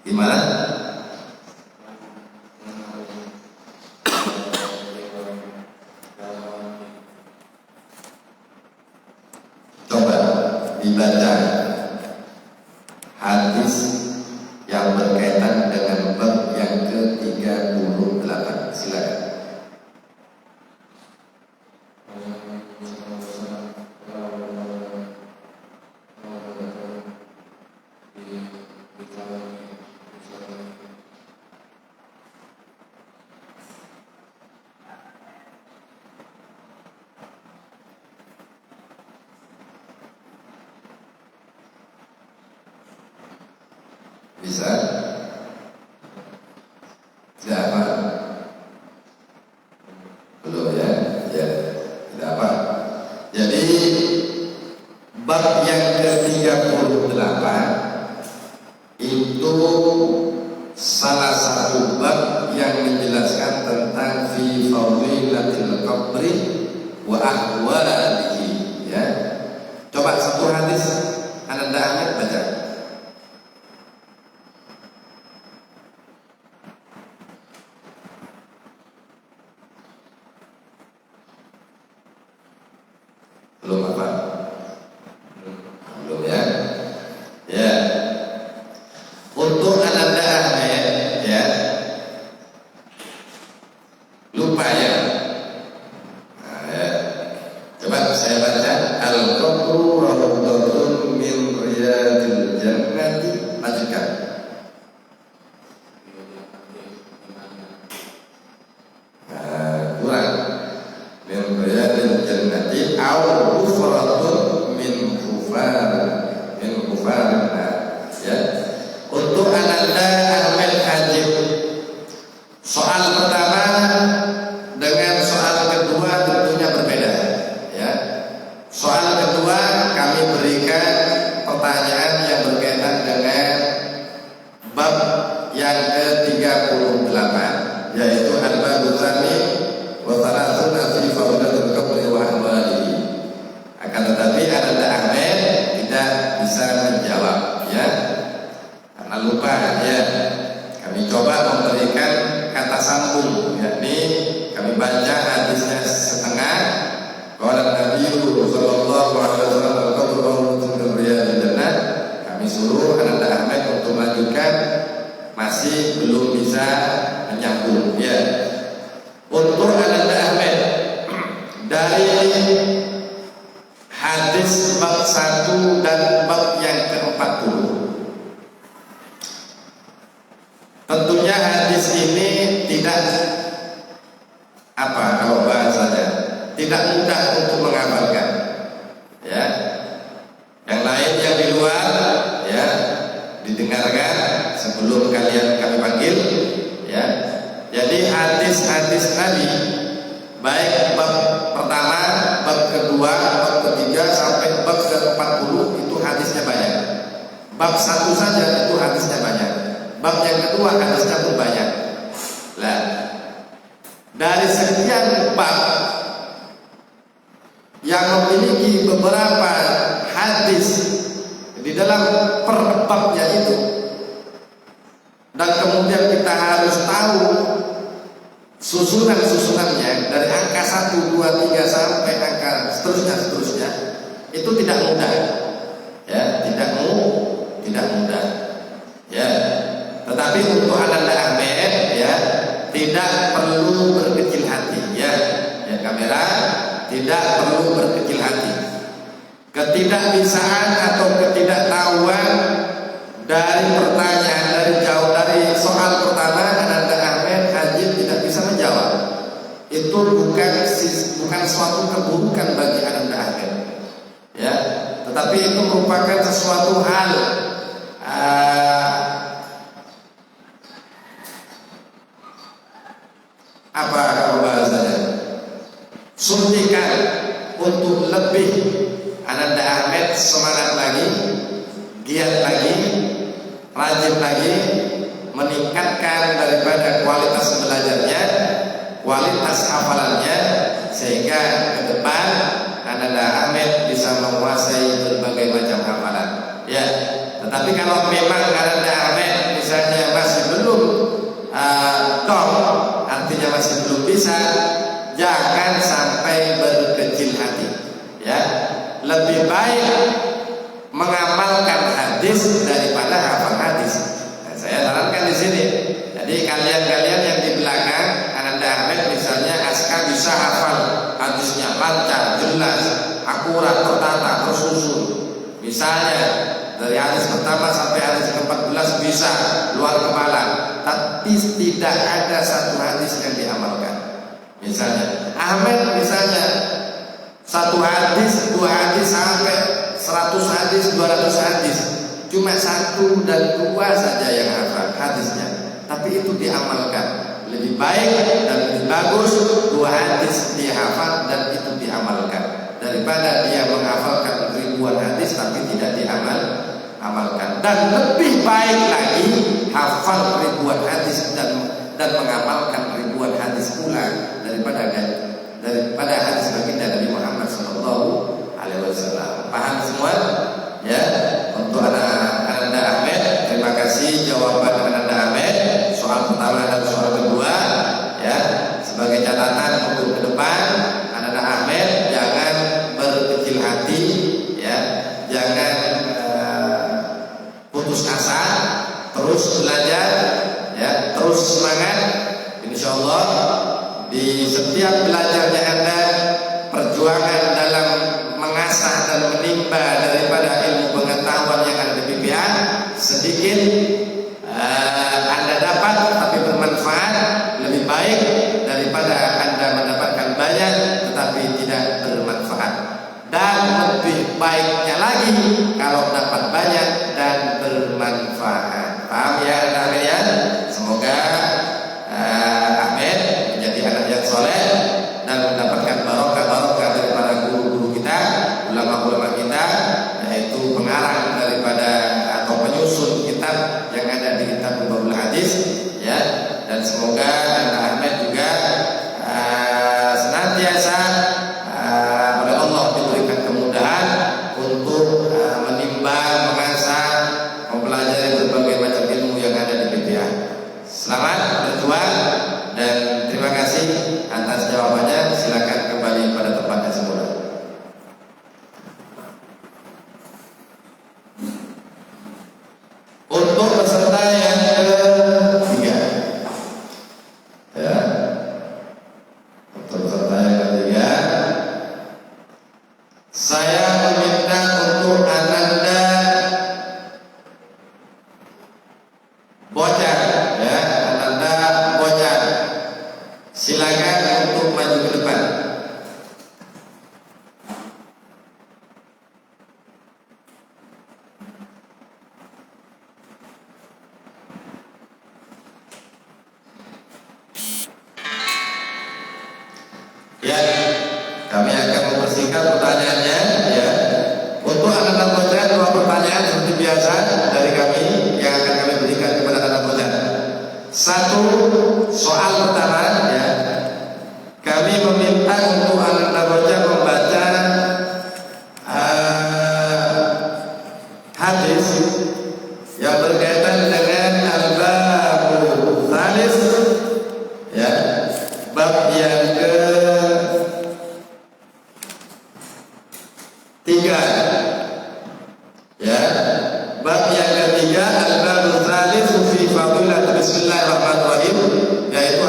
Gimana? Coba dibaca hadis yang berkaitan dengan bab yang ke-38. Silakan. Bisa? Siapa? Belum ya? Ya, tidak apa. Jadi bab yang ke-38 itu salah satu bab yang menjelaskan tentang fi fadilatil qabri wa ahwalihi, ya. Coba satu hadis Ananda Ahmed baca. Belum apa? Belum ya? Ya. Untuk Ananda Ahmed, ya. Lupa ya? Nah, ya. Coba saya baca. Al-qabru rawdatun min riyadil jannati. Lanjutkan. Kurang. Min riyadil jannati aw ghufratun min khufarin ya. Untuk Ananda Ahmed Hajib, soal pertama dengan soal kedua tentunya berbeda, ya. Soal kedua kami berikan pertanyaan yang berkaitan dengan bab yang ke-38, yaitu al-babu tsani wa thalathuna fi fadilatil qabri wa ahwalihi. Akan tetapi Ananda Ahmed tidak bisa menjawab, ya, karena lupa, ya. Kami coba memberikan kata sambung, yakni kami baca hadisnya setengah. Qala Nabi sallallahu alaihi wasallam al-qabru rawdatun min riyadil jannah. Kami suruh Ananda Ahmed untuk melanjutkan, masih belum bisa menyambung, ya. Untuk Ananda Ahmed, dari hadis bab 1 dan bab yang ke-40, tentunya hadis ini tidak apa kalau bahasanya, tidak mudah untuk menghafalkan, ya. Yang lain yang di luar, ya, didengarkan sebelum kami panggil, ya. Jadi hadis-hadis Nabi, baik bab pertama, bab kedua, bab ketiga sampai bab ke-40 itu hadisnya banyak. Bab 1 saja itu hadisnya banyak. Bab yang kedua hadisnya pun banyak. Lah, dari sekian bab yang memiliki beberapa hadis di dalam per babnya itu, dan kemudian kita harus tahu susunannya dari angka 1, 2, 3 sampai angka seterusnya, itu tidak mudah, ya, tidak mudah, ya. Tetapi untuk Ananda Ahmed, ya, tidak perlu berkecil hati, ya, ya, kamera, tidak perlu berkecil hati. Ketidakbisaan atau ketidaktahuan dari pertanyaan, dari soal pertama Ananda Ahmed Hajib tidak bisa menjawab, itu bukan suatu keburukan bagi Ananda Ahmed, ya, tetapi itu merupakan sesuatu hal apa kalau bahasanya, suntikan untuk lebih Ananda Ahmed semangat lagi, giat lagi, rajin lagi, meningkatkan daripada kualitas belajarnya, kualitas hafalannya, sehingga ke depan Ananda Ahmed bisa menguasai berbagai macam hafalan. Ya, tetapi kalau memang Ananda Ahmed misalnya masih belum dong, artinya masih belum bisa, jangan sampai berkecil hati. Ya, lebih baik mengamalkan hadis daripada hafal hadis. Nah, saya sarankan di sini. Jadi kalian-kalian yang di belakang Ananda Ahmed misalnya askar bisa hafal hadisnya lancar, jelas, akurat, tertata, tersusun. Misalnya dari hadis pertama sampai hadis ke-14 bisa luar kepala, tapi tidak ada satu hadis yang diamalkan. Misalnya Ahmed misalnya satu hadis, dua hadis sampai 100 hadis, 200 hadis, cuma 1 dan 2 saja yang hafal hadisnya, tapi itu diamalkan. Lebih baik dan lebih bagus 2 hadis dihafal dan itu diamalkan daripada dia menghafalkan ribuan hadis tapi tidak diamalkan. Dan lebih baik lagi hafal ribuan hadis dan mengamalkan ribuan hadis pula daripada hadis baginda Nabi Muhammad SAW. Paham semua? Ya. Untuk Ananda Ahmed, terima kasih jawaban Ananda Ahmed soal pertama dan soal kedua. Ya, sebagai catatan untuk ke depan, Ananda Ahmed jangan berkecil hati, ya, jangan putus asa, terus belajar, ya, terus semangat. Insya Allah di setiap belajarnya Anda, perjuangan dalam mengasah dan menimba daripada ilmu pengetahuan yang ada di PPA sedikit Anda dapat tapi bermanfaat, lebih baik daripada Anda mendapatkan banyak tetapi tidak bermanfaat. Dan lebih baiknya lagi kalau dapat banyak dan bermanfaat. Paham ya Anda ya? Semoga Ahmed menjadi anak yang soleh dan mendapatkan barokah dari para guru-guru kita, ulama-ulama kita, yaitu pengarang daripada atau penyusun kitab yang ada di kitab Bulughul Hadis, ya. Dan semoga Ahmed juga senantiasa oleh Allah diberikan kemudahan untuk menimba, mengasah, mempelajari berbagai macam ilmu yang ada di PPA. Selamat berjuang dan terima kasih atas jawabannya. Silakan kembali pada tempatnya semula. Untuk peserta yang ketiga, ya, untuk peserta yang ketiga, saya meminta untuk Ananda Bojar, ya, Ananda Bojar, silakan untuk maju ke depan. Ya, kami akan mempersingkat pertanyaannya, ya. Untuk Ananda Bojar, 2 pertanyaan seperti biasa dari kami yang akan kami berikan kepada Ananda Bojar. 1, soal pertama, ya. Kami meminta untuk Ananda Bojar membaca hadis yang berkaitan dengan al-babul tsalis, ya, bab yang ke-3, ya, bab yang ke-3 al-babul tsalis fi fadilah bismillahirrahmanirrahim, yaitu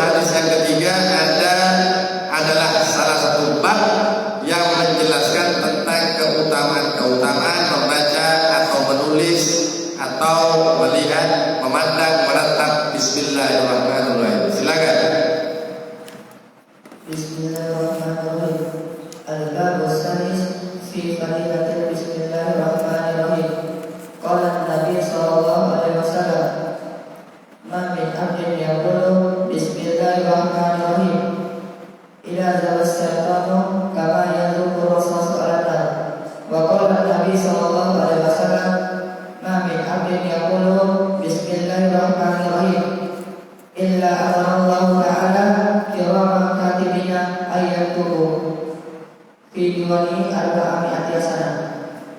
fi diwani arba'ami'ati hasanah.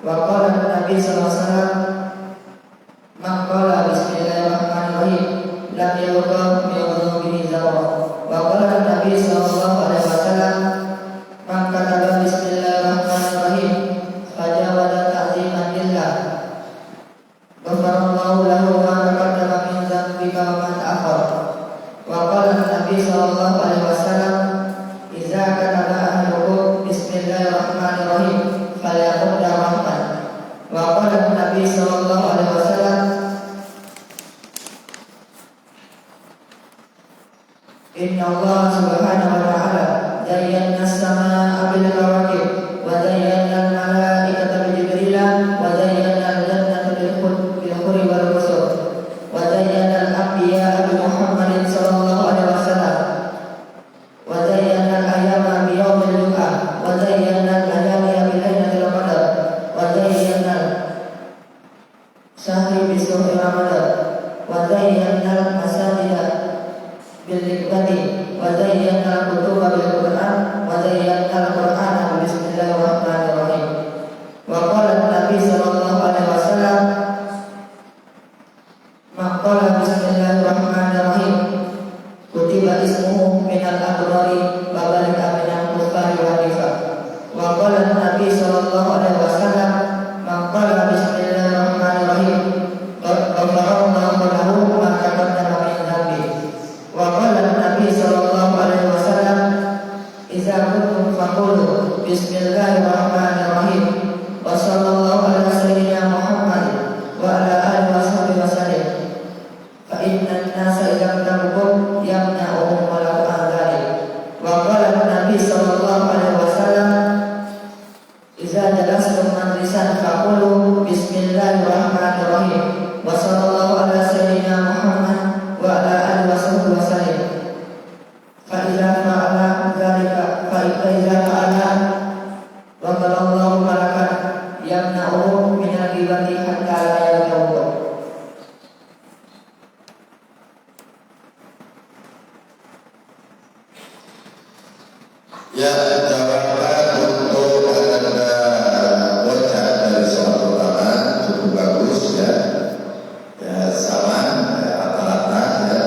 Wa qala Nabi sallallahu alaihi wasallam man qala bismillahirrahmanirrahim lam yaghdab bihi zawa. Wa qala Nabi sallallahu alaihi wasallam man kataba bismillahirrahmanirrahim fajawada ta'ziman lillah ghafarallahu lahu ma taqaddama min dhanbihi wa ma ta'akhkhar. Wa qala Nabi sallallahu alaihi wasallam idza kataba ahadukum bismillahirrahmanirrahim falyaqul rahman. Wa qala Nabi sallallahu alaihi wasallam inna Allah subhanahu wa ta'ala zayyana as-samaa'a bil kawakib wa zayyana al-malaa'ikata bi Jibril wa zayyana al-jannata bil khuri wal busur wa zayyana al-anbiya'a bi Muhammadin sallallahu alaihi wasallam wa zayyana al-ayyama bi yawmil jum'ah wa zayyana al-layaliya bi lailatul qadar wa zayyana syahri bi syahri ramadan wa zayyana al-masajida bil-hikmati wa zayyana al-kutuba bil-Qur'an wa zayyana al-Qur'ana bismillahirrahmanirrahim. Wa qala Nabi sallallahu alaihi wasallam man qala bismillahirrahmanirrahim kutiba ismuhu minal abrari wa barika minal kuffari wa nifaq. Wa qala Nabi sallallahu alaihi wasallam man qala bismillahirrahmanirrahim ghafarallahu lahu ma taqaddama min dhanbihi. Wa qala Nabi sallallahu alaihi wasallam idza kuntum faqulu bismillahirrahmanirrahim wa sallallahu ala sayyidina Muhammad wa ala alihi wa sahbihi wasallam fa inna an-nasa idza katabukum yamna'uhum wa la ta'dali. Wa qala Nabi sallallahu alaihi wasallam idza jalastum majlisan faqulu bismillahirrahmanirrahim wa sallallahu ala sayyidina Muhammad wa ala alihi wa sahbihi wasallam fa idza fa'ala dzalika fa idza fa'ala wa qalallahu malakan yamna'uhum min al-ghibati hatta la yaghdab. Ya, jawaban untuk Anda baca dari sholat utama cukup bagus ya. Ya sama rata-rata ya,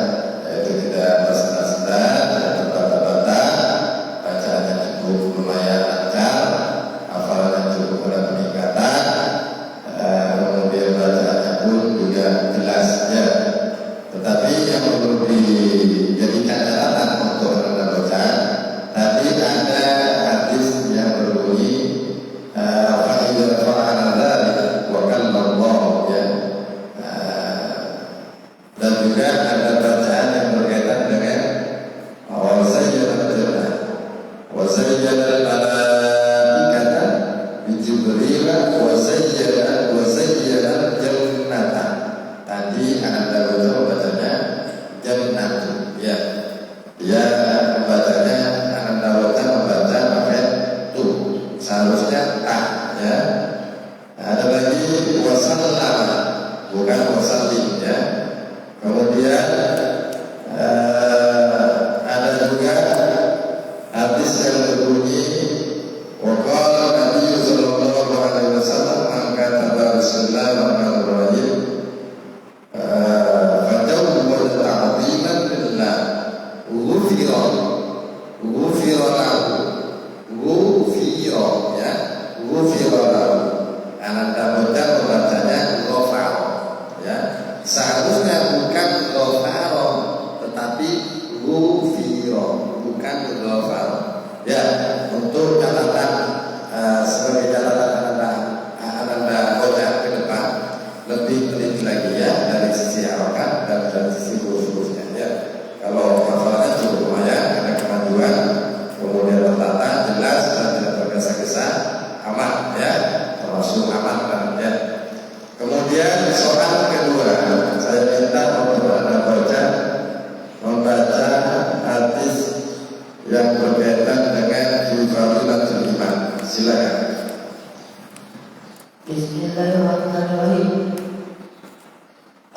itu tidak tersendat-sendat, tidak terbata-bata, bacaannya cukup lumayan lancar, hafalannya cukup ada peningkatan, kemudian bacaannya pun juga jelas ya. Tetapi yang perlu dijadikan catatan untuk Anda baca, tadi ada hadis yang berbunyi fa'idha fa'ala dzalik wa kallallahu ya. Dan juga ada bacaan yang berkaitan dengan wa zayyana al-jannah wa zayyana al-malaikata bi Jibril wa zayyana al-jannata. Tadi Anda bacanya jannatu ya. Ya bacanya Anda membaca pakai tu, seharusnya tak ya. Ada lagi wasallama bukan wasallim ya. Kemudian ada juga hadis yang berbunyi wa qala Nabi sallallahu alaihi wasallam man kataba bismillahirrahmanirrahim fajawwada ta'ziman lillah ghufira ya ghufira lahu. Anda membacanya ghafar ya. Seharusnya bukan ghafaro tetapi ghufira, bukan ghafar ya. Untuk catatan sebagai catatan Anda baca ke depan lebih teliti lagi ya, dari sisi harokat dan dari sisi huruf-hurufnya ya. Kalau hafalannya cukup lumayan, ada kemajuan, kemudian tertata, jelas dan tidak tergesa-gesa, aman ya, termasuk aman kan ya. Kemudian soal kedua, saya minta untuk Anda membaca hadis yang berkaitan dengan fadilatul iman. Silakan. Bismillahirrahmanirrahim.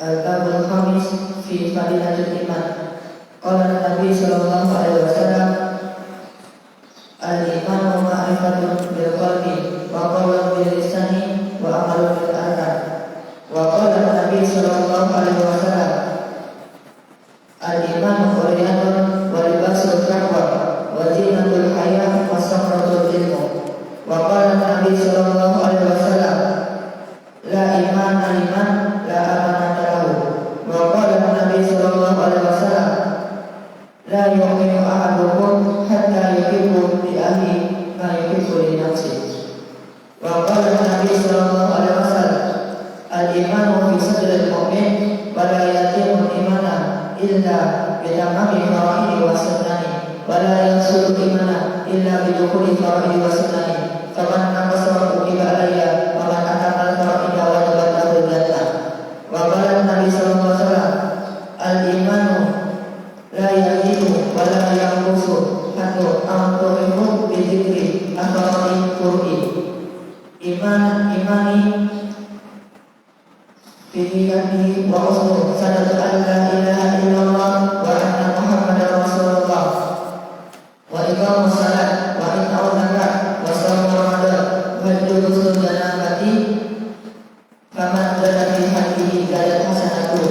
Al-Babul Khamis fi Fadilatul Iman. Qala Nabi sallallahu alaihi wasallam al-imanu ma'rifatun لا يؤمن أحدكم حتى يحب لأخيه ما يحب لنفسه. وقال النبي صلى الله عليه وسلم الإيمان في صدر المؤمن ولا يتم الإيمان إلا بتمام فرائض وسنن ولا ينصر الإيمان إلا بدخول فرائض وسنن فمن نقص وكتب علي ومن أتم الفرائض وجبت له الجنة. وقال النبي صلى الله عليه وسلم الإيمان لا يزيد ولا ينقص حتى أنطقه بذكر أفراد القرآن. إيماني في قلبه وحسن شهادة أن لا إله إلا الله وأن محمدا رسول الله وإقام الصلاة وإيتاء الزكاة وصوم رمضان وحج الجنابة فمن زاد في حقه زادت حسنته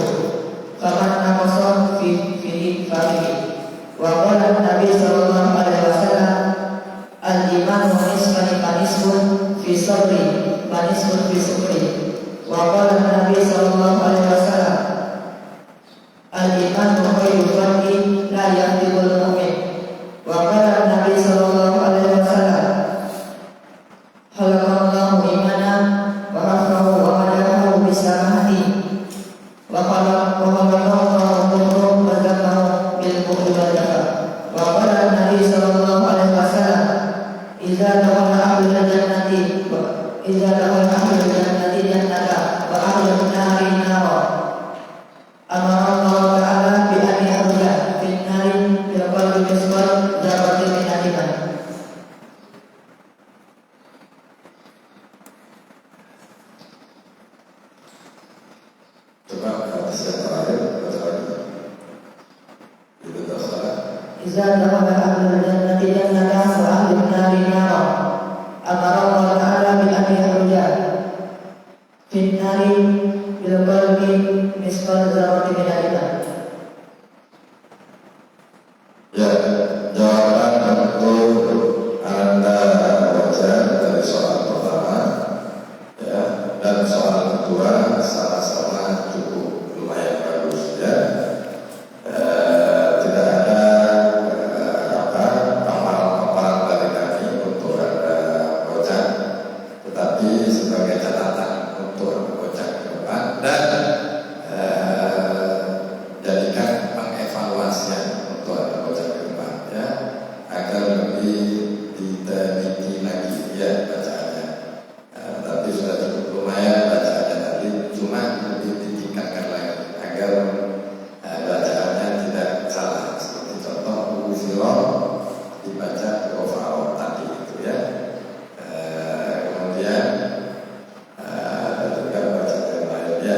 فمن نقص فيه فيه. وقال النبي صلى الله عليه وسلم الإيمان نصفان فنصف في صبري ونصف في سكري. وقال النبي صلى الله عليه وسلم الإيمان خير فرد لا يكذب المؤمن. وقال النبي صلى الله عليه وسلم خلق الله إيمانا وحفظه ومدحه بالسماحة وخلق الله الكفر وذمه بالكفر والجفا. وقال النبي صلى الله عليه وسلم إذا دخل أهل الجنة جنة وأهل النار نارا أمر الله تعالى بأن يخرج في النار بقلب مسور ذرة من الإيمان. Coba yang terakhir baca lagi. Itu dasar. إذا دخل أهل الجنة جنة وأهل النار نارا أمر الله تعالى بأن يخرج في النار بالقلب مثقال ذرة من الإيمان. Ya, jawaban untuk Anda baca dari soal pertama, ya, dan soal kedua sama-sama cukup lumayan bagus, ya. Tidak ada paparan dari kami untuk Anda baca, tetapi sebagai catatan untuk Anda baca ke depan dan jadikan pengevaluasian untuk Anda baca ke depan, ya, agar lebih diteliti lagi, ya, bacaannya. Tapi sudah cukup lumayan bacaannya tadi, cuma lebih ditingkatkan lagi agar bacaannya tidak salah. Seperti contoh buku film dibaca overall tadi itu, ya. Kemudian juga bacaan yang lain, ya.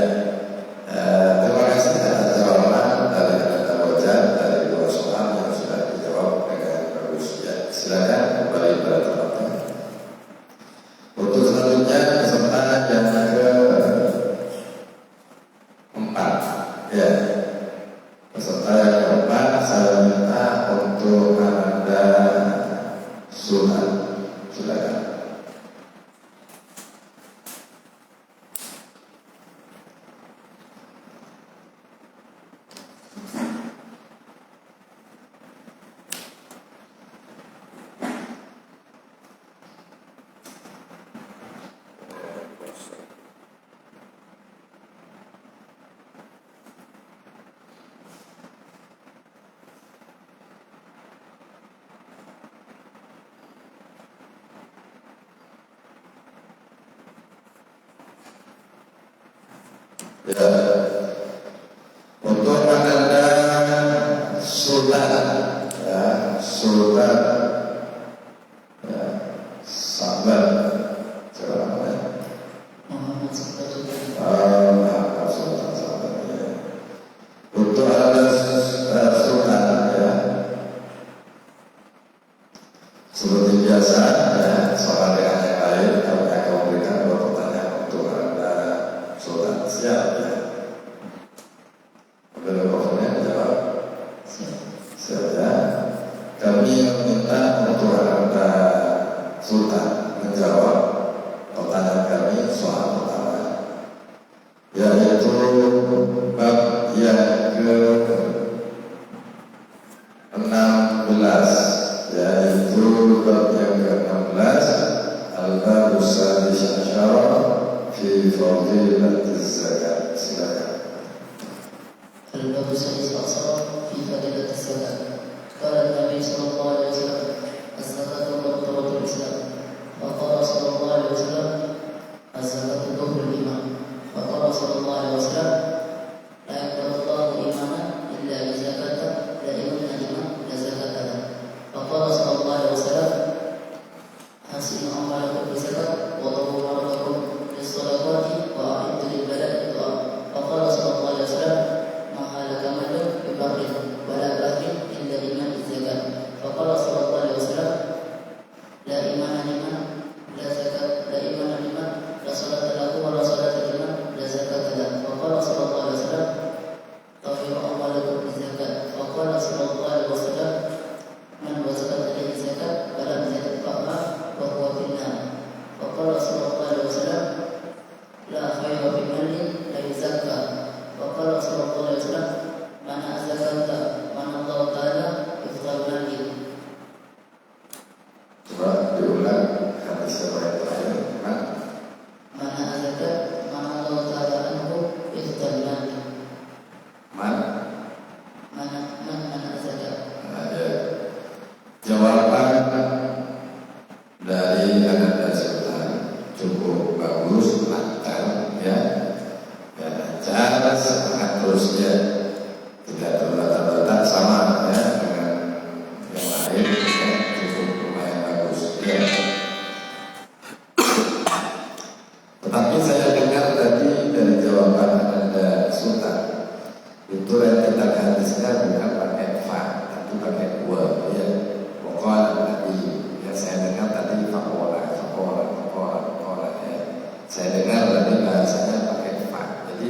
Terima kasih atas jawaban dari Anda baca dari dua soal yang sudah dijawab dengan bagus, ya. Silakan kembali pada tempatnya. Untuk selanjutnya peserta yang keempat, ya. Peserta yang keempat saya minta untuk Anda sunat. Silakan. Ya, untuk Anda sultan, ya, sultan, ya, sabar, siapa namanya? Muhammad Sultan. Sultan sabar, ya. Untuk Anda sultan, ya, seperti biasa, ya, sama dengan yang lain, kami akan memberikan dua pertanyaan untuk Anda sultan. Siap, ya. Udah teleponnya jawab. Siap, ya. Kami meminta untuk Anda sultan menjawab pertanyaan kami soal pertama, yaitu bab yang 16, yaitu bab yang ke-16, al-bab as-sadis asyara fi fadilatiz zakat. Silakan. الباب السادس عشر في فضيلة الزكاة. قال النبي صلى الله عليه وسلم: الزكاة مرتبة الإسلام. وقال صلى الله عليه وسلم: الزكاة ظهر الإيمان. وقال صلى الله عليه وسلم: لا يقبل الله إيمانا إلا بزكاة لا إيمان لمن لا زكاة له. وقال صلى الله عليه وسلم: حسنوا أعمالكم بالزكاة وضربوا مرضكم للصدقات وأعدوا للبلاء الدعاء. وقال صلى الله عليه وسلم: ولا بخل إلا لمن الزكاة. وقال صلى الله عليه وسلم: لا إيمان لمن لا زكاة، لا إيمان لمن لا صلاة له ولا صلاة لمن لا زكاة له. وقال صلى الله عليه وسلم: طهروا أموالكم بالزكاة. وقال صلى الله عليه وسلم: من وجبت عليه الزكاة فلم يدفعها وهو في النار. وقال صلى الله عليه وسلم: لا خير في مال لا يزكى. وقال صلى الله عليه وسلم: mana zakata mana Allah Ta'ala iftar lagi. Coba diulang hadis yang terakhir. Mana zakat mana Allah Ta'ala anhu iftar lagi. Mana zakat. Jawaban dari Ananda Sultan cukup bagus, lancar, ya, dan lancar, sangat terusnya. Tidak terletak-letak, sama ya dengan yang lain, ya, cukup lumayan bagus ya. Tetapi saya dengar tadi dari jawaban Ananda Sultan itu kita hadisnya bukan pakai fa tapi pakai wa ya. Pokoknya tadi yang saya dengar tadi fakola ya. Saya dengar tadi bahasanya pakai fa, jadi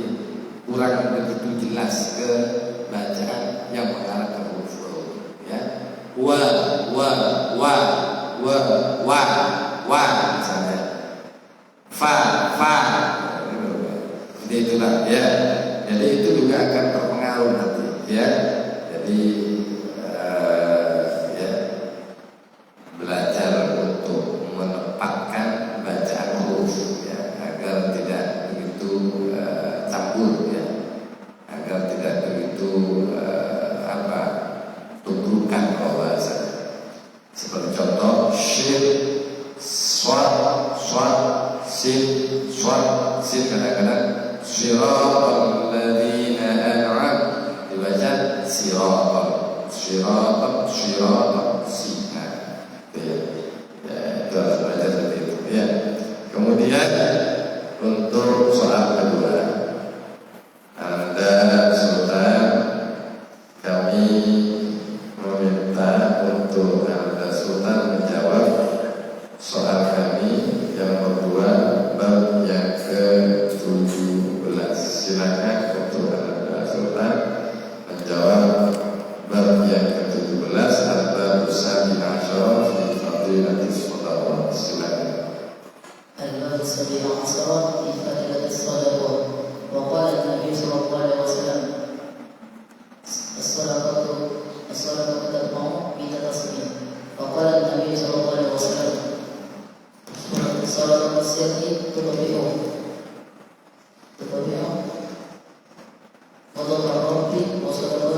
kurang begitu jelas ke bacaan yang mengarah ke huruf ya. Wa misalnya. Fa. Jadi itulah ya. Jadi itu juga akan berpengaruh nanti ya. Jadi ya, belajar untuk menempatkan bacaan huruf ya, agar tidak begitu campur ya. Agar tidak begitu tundukkan kalau bahasa. Seperti contoh shin, swat, sin kadang-kadang siratal ladzina an'am dibaca siratal sin. Itu harus belajar seperti itu ya. Kemudian untuk soal kedua, Anda Sultan, kami meminta untuk Anda Sultan menjawab soal kami yang kedua, bab yang ke-17. Silakan untuk Anda Sultan menjawab bab yang ke-17, al-bab as-sabi asyara fi fadilatis shadaqah. Silakan. الباب السابع عشر في فضيلة الصدقة. وقال النبي صلى الله عليه وسلم: الصدقة ترفع بلا تصميم. وقال النبي صلى الله عليه وسلم: صدقة السر تطبعه وضع الرب وصدقة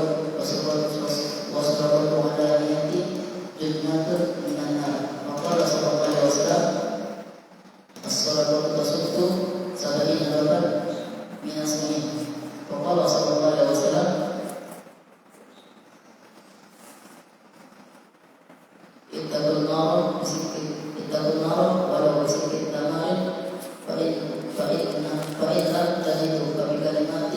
علانية جنات من النار. وقال صلى الله عليه وسلم: الصدقة تصد 70 بابا من السنين. وقال صلى الله عليه وسلم: اتقوا النار ولو بسكة تمر فإن لم تجدوا فبكلمات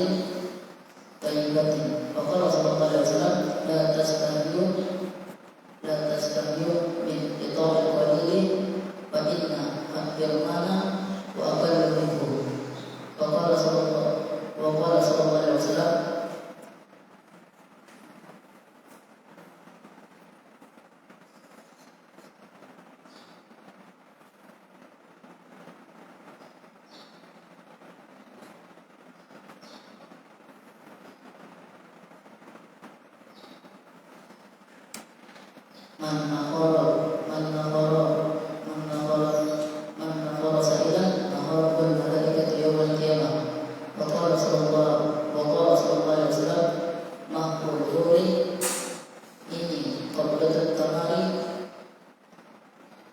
طيبة. وقال صلى الله عليه وسلم: لا تستحيوا من إطاع القليل فإن الحرمان وأقل منه. وقال صلى الله عليه وسلم: man nakhara sa'ilan nakhara bil malaikati yawmal qiyamah. Wa qala sallallahu alaihi wasallam mahful dhuri ini qablatul tamari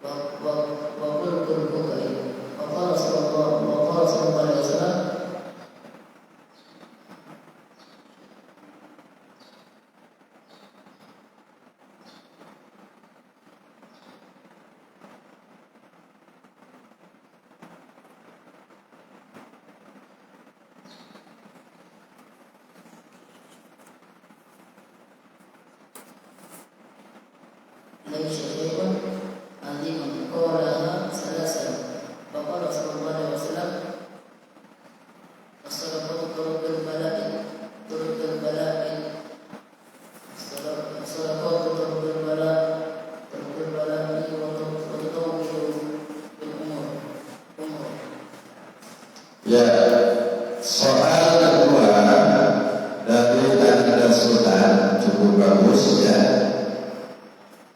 wa kulkul bukai. Wa qala sallallahu alaihi wasallam laisa syai'un azimun qalaha salasan. Wa qala sallallahu alaihi wasallam as-sadaqatu turudul bala'i as-sadaqatu turudul bala'i wa tutawwilu bil umur. Ya, soal kedua dari Anda Sultan cukup bagus ya.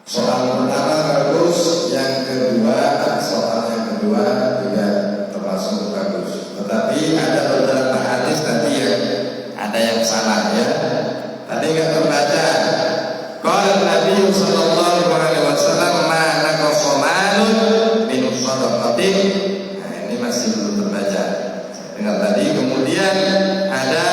Soal pertama bagus, yang kedua soal yang kedua juga termasuk bagus. Tetapi ada beberapa hadis tadi yang ada yang salah ya. Tadi nggak terbaca. Qala Nabi sallallahu alaihi wasallam ma naqasa malun min shadaqatin. Nah, ini masih belum terbaca. Dengar tadi. Kemudian ada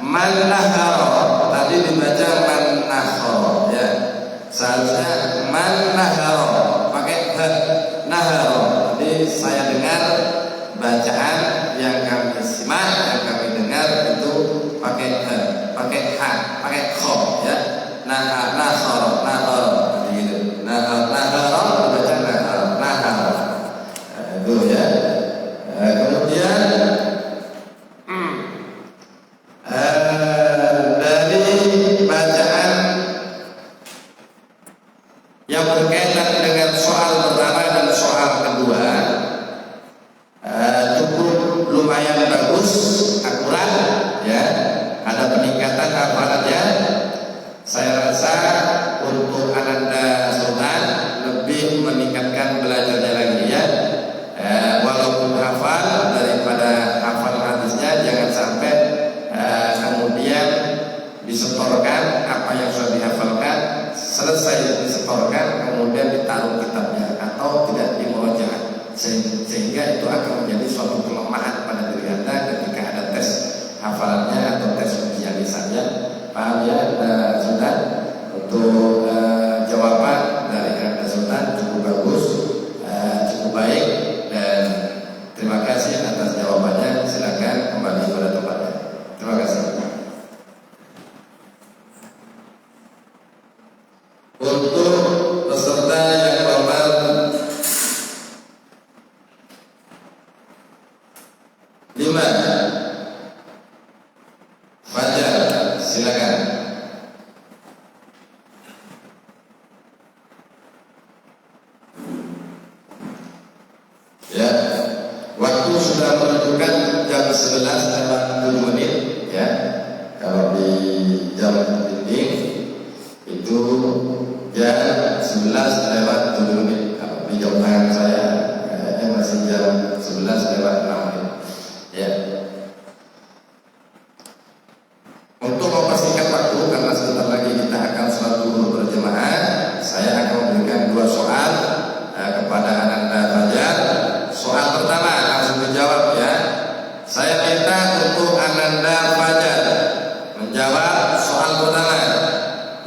man nahara. Tadi dibaca man nahara ya. Seharusnya man nahara pakai nahara. Jadi saya dengar bacaan yang kami simak, yang kami dengar itu pakai pakai pakai kho ya. Nahara gitu. Nahara dibaca nahara. Itu ya. Kemudian dari bacaan yang berkaitan dengan soal pertama dan soal kedua cukup lumayan bagus, akurat ya, ada peningkatan hafalannya. Saya rasa untuk Ananda Sultan lebih meningkatkan belajarnya lagi ya. Walaupun hafal, daripada hafal hadisnya jangan sampai kemudian disetorkan apa yang sudah dihafalkan, selesai disetorkan kemudian ditaruh kitabnya atau tidak dimurojaah, sehingga itu akan menjadi suatu kelemahan pada diri Anda ketika ada tes hafalannya atau tes ujian lisannya. Paham ya Sultan? Untuk jawaban dari Anda Sultan cukup bagus, cukup baik, dan terima kasih atas jawabannya. Silakan kembali pada tempatnya. Terima kasih. Untuk peserta yang nomor 5 Fajar, silakan. Ya, waktu sudah menunjukkan jam 11:07 ya. Kalau di jam dinding itu jam 11:07. Kalau di jam tangan saya kayaknya masih jam 11:06 ya. Untuk mempersingkat waktu, karena sebentar lagi kita akan sholat zuhur berjamaah, saya akan memberikan 2 soal kepada Ananda Fajar. Soal pertama langsung dijawab ya. Saya minta untuk Ananda Fajar menjawab soal pertama,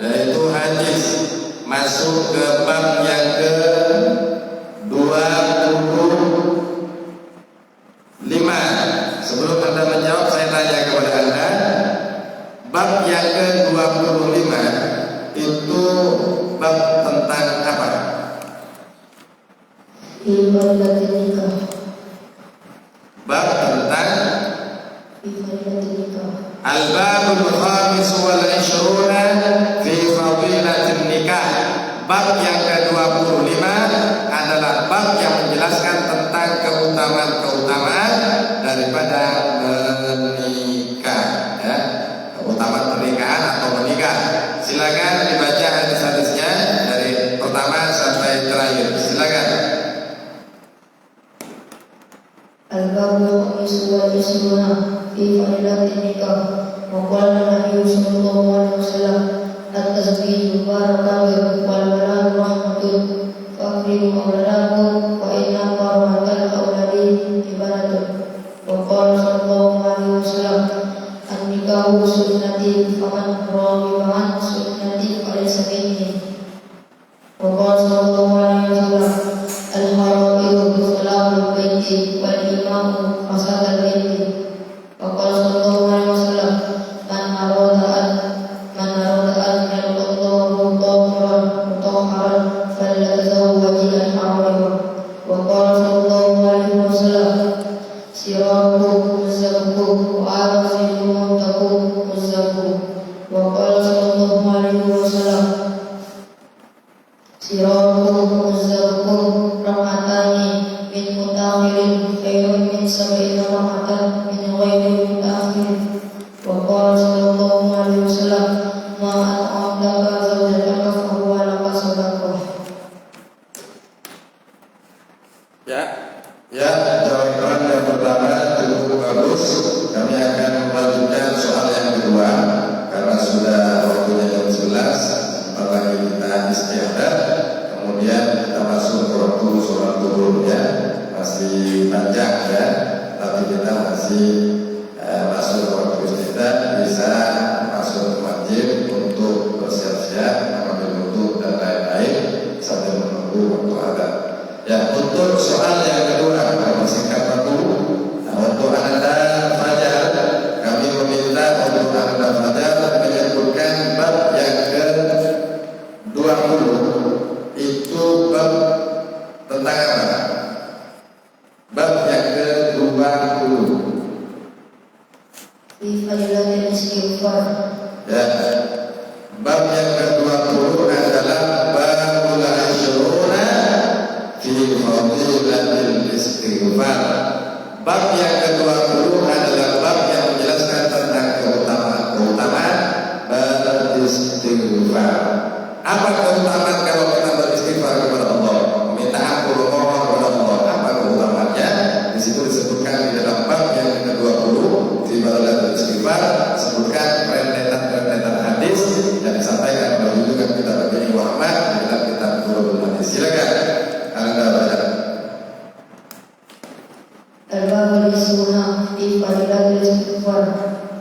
yaitu hadis masuk ke bab yang ke-25. Sebelum Anda menjawab, saya tanya kepada Anda, bab yang ke-25 itu bab tentang apa? Ibadatul nikah. Bab tentang Ibadatul nikah. Al-babul khamis wal 'ishruna fi fadilatin nikah. Bab yang ke-25 adalah bab yang menjelaskan tentang keutamaan-keutamaan daripada menikah ya. Keutamaan pernikahan atau menikah. Silakan dibaca hadis-hadisnya dari السنة في فضيلة النكاح. وقال النبي صلى الله عليه وسلم التزويج بركة والولاد رحمة فأكرموا أولادكم فإن كرامة الأولاد عبادة. وقال صلى الله عليه وسلم النكاح سنتي فمن رغب عن سنتي فليس مني. وقال صلى الله عليه وسلم الحرائر سلام البيت والإمام فساد البيت. وقال صلى الله عليه وسلم من أراد أن يلقى الله مطهرا فليتزوج الحرائر. وقال صلى الله عليه وسلم سراجكم مزقكم وآخركم مزقكم. وقال صلى الله عليه وسلم سراجكم مزقكم رحمتان من متأخر خير من 70 رحمة من غير متأخر. وقال صلى الله عليه وسلم ما أنعم لك زوجتك فهو لك صدقة. Ya, jawaban yang pertama cukup bagus. Kami akan melanjutkan soal yang kedua karena sudah waktunya jam 11. Sebentar lagi kita istiadat. Kemudian kita masuk ke waktu sholat zuhur ya. Masih panjang ya, tapi kita masih masuk ke waktu istiadat. Bisa masuk ke masjid untuk bersiap-siap, mengambil wudu dan lain-lain sambil menunggu waktu adzan. Ya, untuk soal yang kedua, kami singkat waktu. Nah, untuk Anda Fajar, kami meminta untuk Anda Fajar menyebutkan bab yang ke-20. Itu bab tentang apa? Bab yang ke-20. Fi fadilatil istighfar. Ya, bab yang ke-20 adalah babul asyruna fi fadilatil istighfar. Bab yang ke-20 adalah bab yang menjelaskan tentang keutamaan beristighfar. Apa keutamaan kalau kita beristighfar kepada Allah, meminta ampun mohon kepada Allah? Apa keutamaannya? Di situ disebutkan di dalam bab yang ke-20 fi fadilatil istighfar, disebutkan rentetan hadis yang disampaikan oleh junjungan kita Nabi Muhammad dalam kitab Nurul Hadis. Silakan Anda baca. Al-Babul Sunnah fi fadilatil istighfar.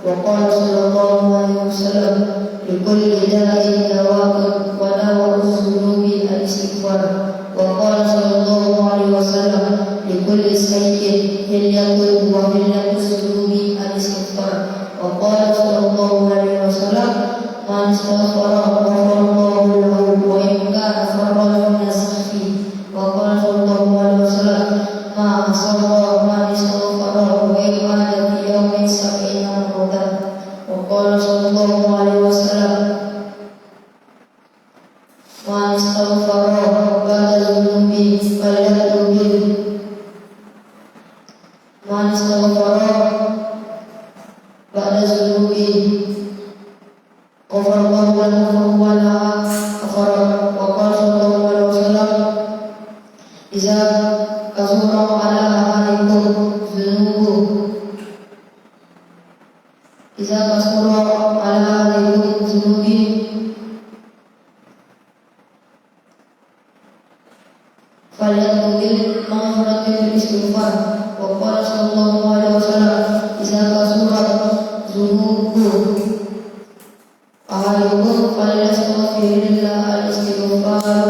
Wa qala sallallahu alaihi wasallam likulli da'in dawa'un wa dawa'u dhunubi al-istighfar. Wa qala sallallahu alaihi wasallam likulli sayyin hilyatun wa hilyatu dhunubi al-istighfar. Wa qala sallallahu alaihi wasallam man istaghfara ghafarallahu lahu wa in kana farran min as-safi. Wa qala sallallahu alaihi wasallam ma asarra man istaghfara wa in kana fi yawmin 70 marratan. Wa qala sallallahu alaihi wasallam man istaghfara ba'da dhunubi falyatub. Man istaghfara ba'da dhunubi ghafarallahu lahu wa la ghafara. Wa qala sallallahu alaihi wasallam idza kasura ala ahadikum dhunubuhu idza kasura ala ahadikum dhunubi falyatub maghfiratil istighfar. Wa qala sallallahu alaihi wasallam idza kasura dhunubuhu ahadukum falyastaghfirillah al-istighfar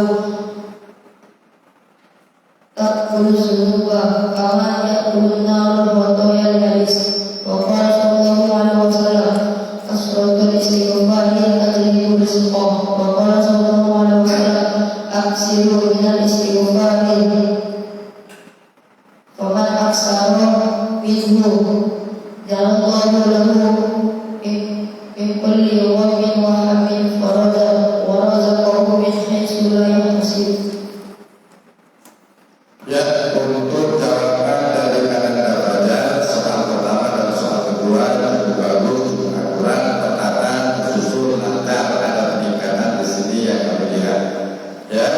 ta'kulu dhunuba kama ya'kulun nar wa toyal yalis. Wa qala sallallahu alaihi wasallam asratul istighfar tajlibu rizqa. Wa qala sallallahu alaihi wasallam aksiru minal istighfar faman aksara minhu jalallahu lahu min kulli ghammin wa hammin faraja wa razaqahu min haitsu la yahtasib. Ya, untuk jawaban dari Anda Fajar, soal pertama dan soal kedua cukup bagus, cukup akurat, tertata, tersusun, lancar, ada peningkatan di sini yang kami lihat. Ya,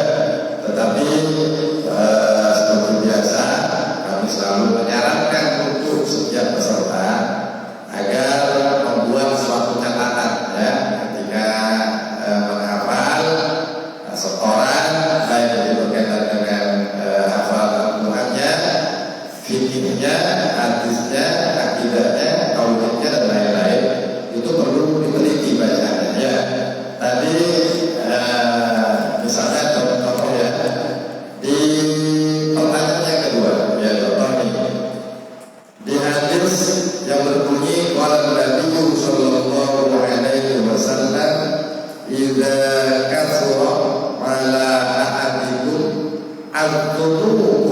al-dzunub.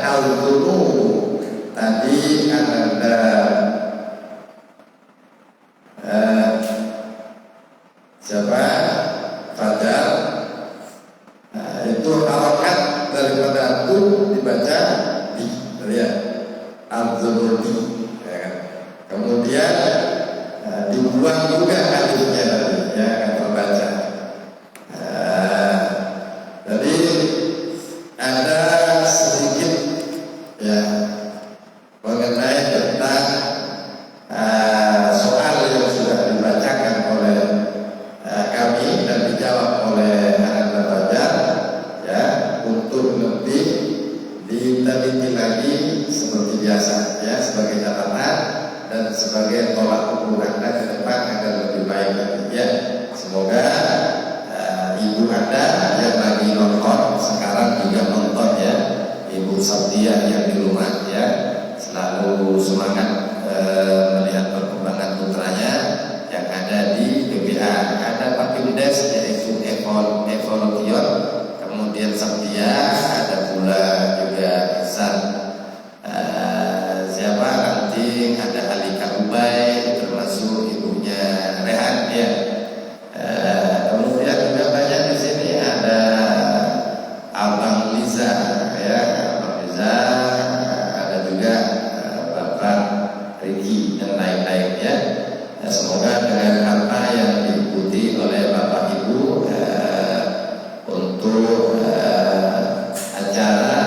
Al-dzunub tadi ada siapa? Fajar. Itu harokat daripada tu dibaca di, ya, al-dzunubi, ya kan? Kemudian dibuang juga alifnya tadi, ya kan, terbaca. Jadi ada sedikit ya mengenai tentang soal yang sudah dibacakan oleh kami dan dijawab oleh Anda Fajar, ya, untuk lebih diteliti lagi seperti biasa, ya, sebagai catatan dan sebagai tolak ukur Anda ke depan agar lebih baik lagi, ya. Semoga ibu Anda yang lagi nonton sekarang juga nonton, ya, Ibu Sabdia yang di rumah, ya, selalu semangat melihat perkembangan putranya yang ada di BPA. Ada Pak Kimdes yaitu Evolution, kemudian Sabdia, ada pula juga Ihsan, siapa nanti ada Alika Ubay, termasuk ibunya Rehan, ya. Kemudian juga banyak di sini ada Abang Liza, ya, Abang Liza, ada juga Bapak Riki dan lain-lain, ya. Semoga dengan apa yang diikuti oleh Bapak Ibu untuk acara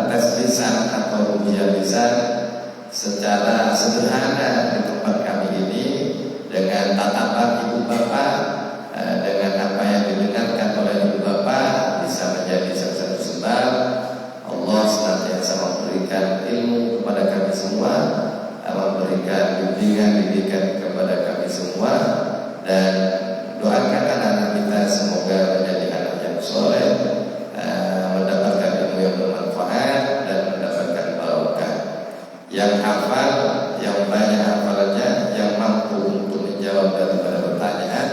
tes lisan atau ujian lisan secara sederhana di tempat kami ini, dengan tatapan Ibu Bapak, dengan apa yang didengarkan oleh Ibu Bapak, bisa menjadi satu sebab Allah senantiasa memberikan ilmu kepada kami semua, memberikan bimbingan kepada kami semua, dan doakan anak-anak kita semoga menjadi anak yang soleh, mendapatkan ilmu yang bermanfaat dan mendapatkan barokah, yang hafal, yang banyak hafalannya, yang mampu untuk menjawab daripada pertanyaan.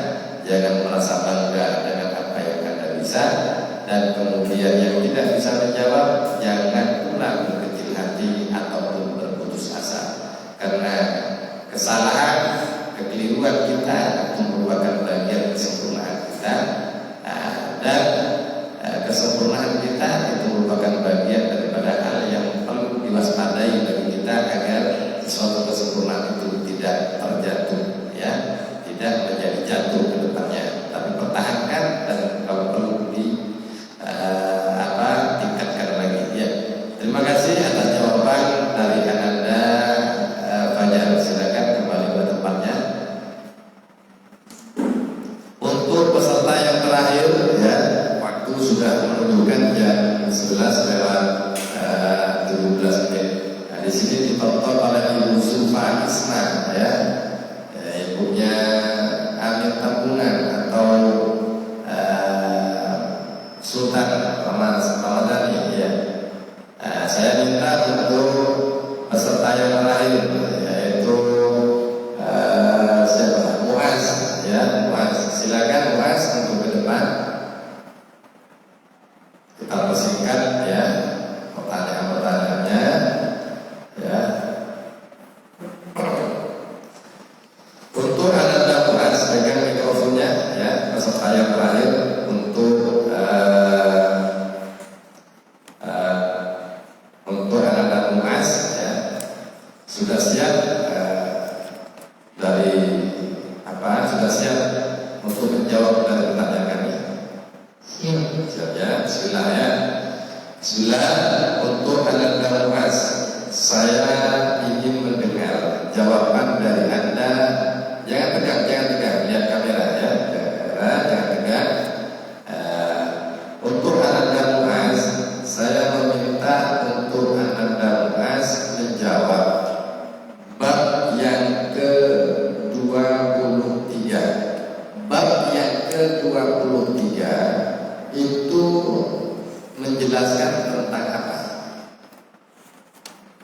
Jangan merasa bangga dengan apa yang Anda bisa, dan kemudian yang tidak bisa menjawab jangan pula berkecil hati ataupun berputus asa, karena kesalahan, kekeliruan kita itu merupakan bagian kesempurnaan kita, dan kesempurnaan kita itu merupakan bagian daripada hal yang perlu diwaspadai bagi kita agar suatu kesempurnaan itu tidak terjatuh, ya, tidak menjadi jatuh ke depannya, tapi pertahankan dan kalau perlu tingkatkan lagi, ya. Terima kasih atas jawaban dari Anda Fajar. Silakan kembali ke tempatnya. Untuk peserta yang terakhir, ya, waktu sudah menunjukkan jam 11:17. Nah, di sini ditonton oleh Ibu Sufa Isna, ya, ibunya Amin Tampungan atau Sultan Ramadhani, ya. Saya minta untuk peserta yang terakhir, yaitu siapa? Muaz, ya, Muaz. Silakan Muaz untuk ke depan. Kita persingkat, ya, pertanyaan-pertanyaannya, ya. Untuk Anda Muaz, pegang mikrofonnya, ya, peserta yang terakhir untuk anak-anak Muaz, ya, sudah siap sudah siap untuk menjawab dari pertanyaan kami. Siap, ya. Bismillah, ya. Bismillah. Untuk anak-anak Muaz, saya ingin mendengar jawaban dari Anda. Jangan tegang, lihat kamera, ya. Jangan tegang. Untuk anak-anak Muaz, saya meminta untuk anak-anak Muaz menjawab bab yang ke-23. Bab yang ke-23 itu menjelaskan tentang apa?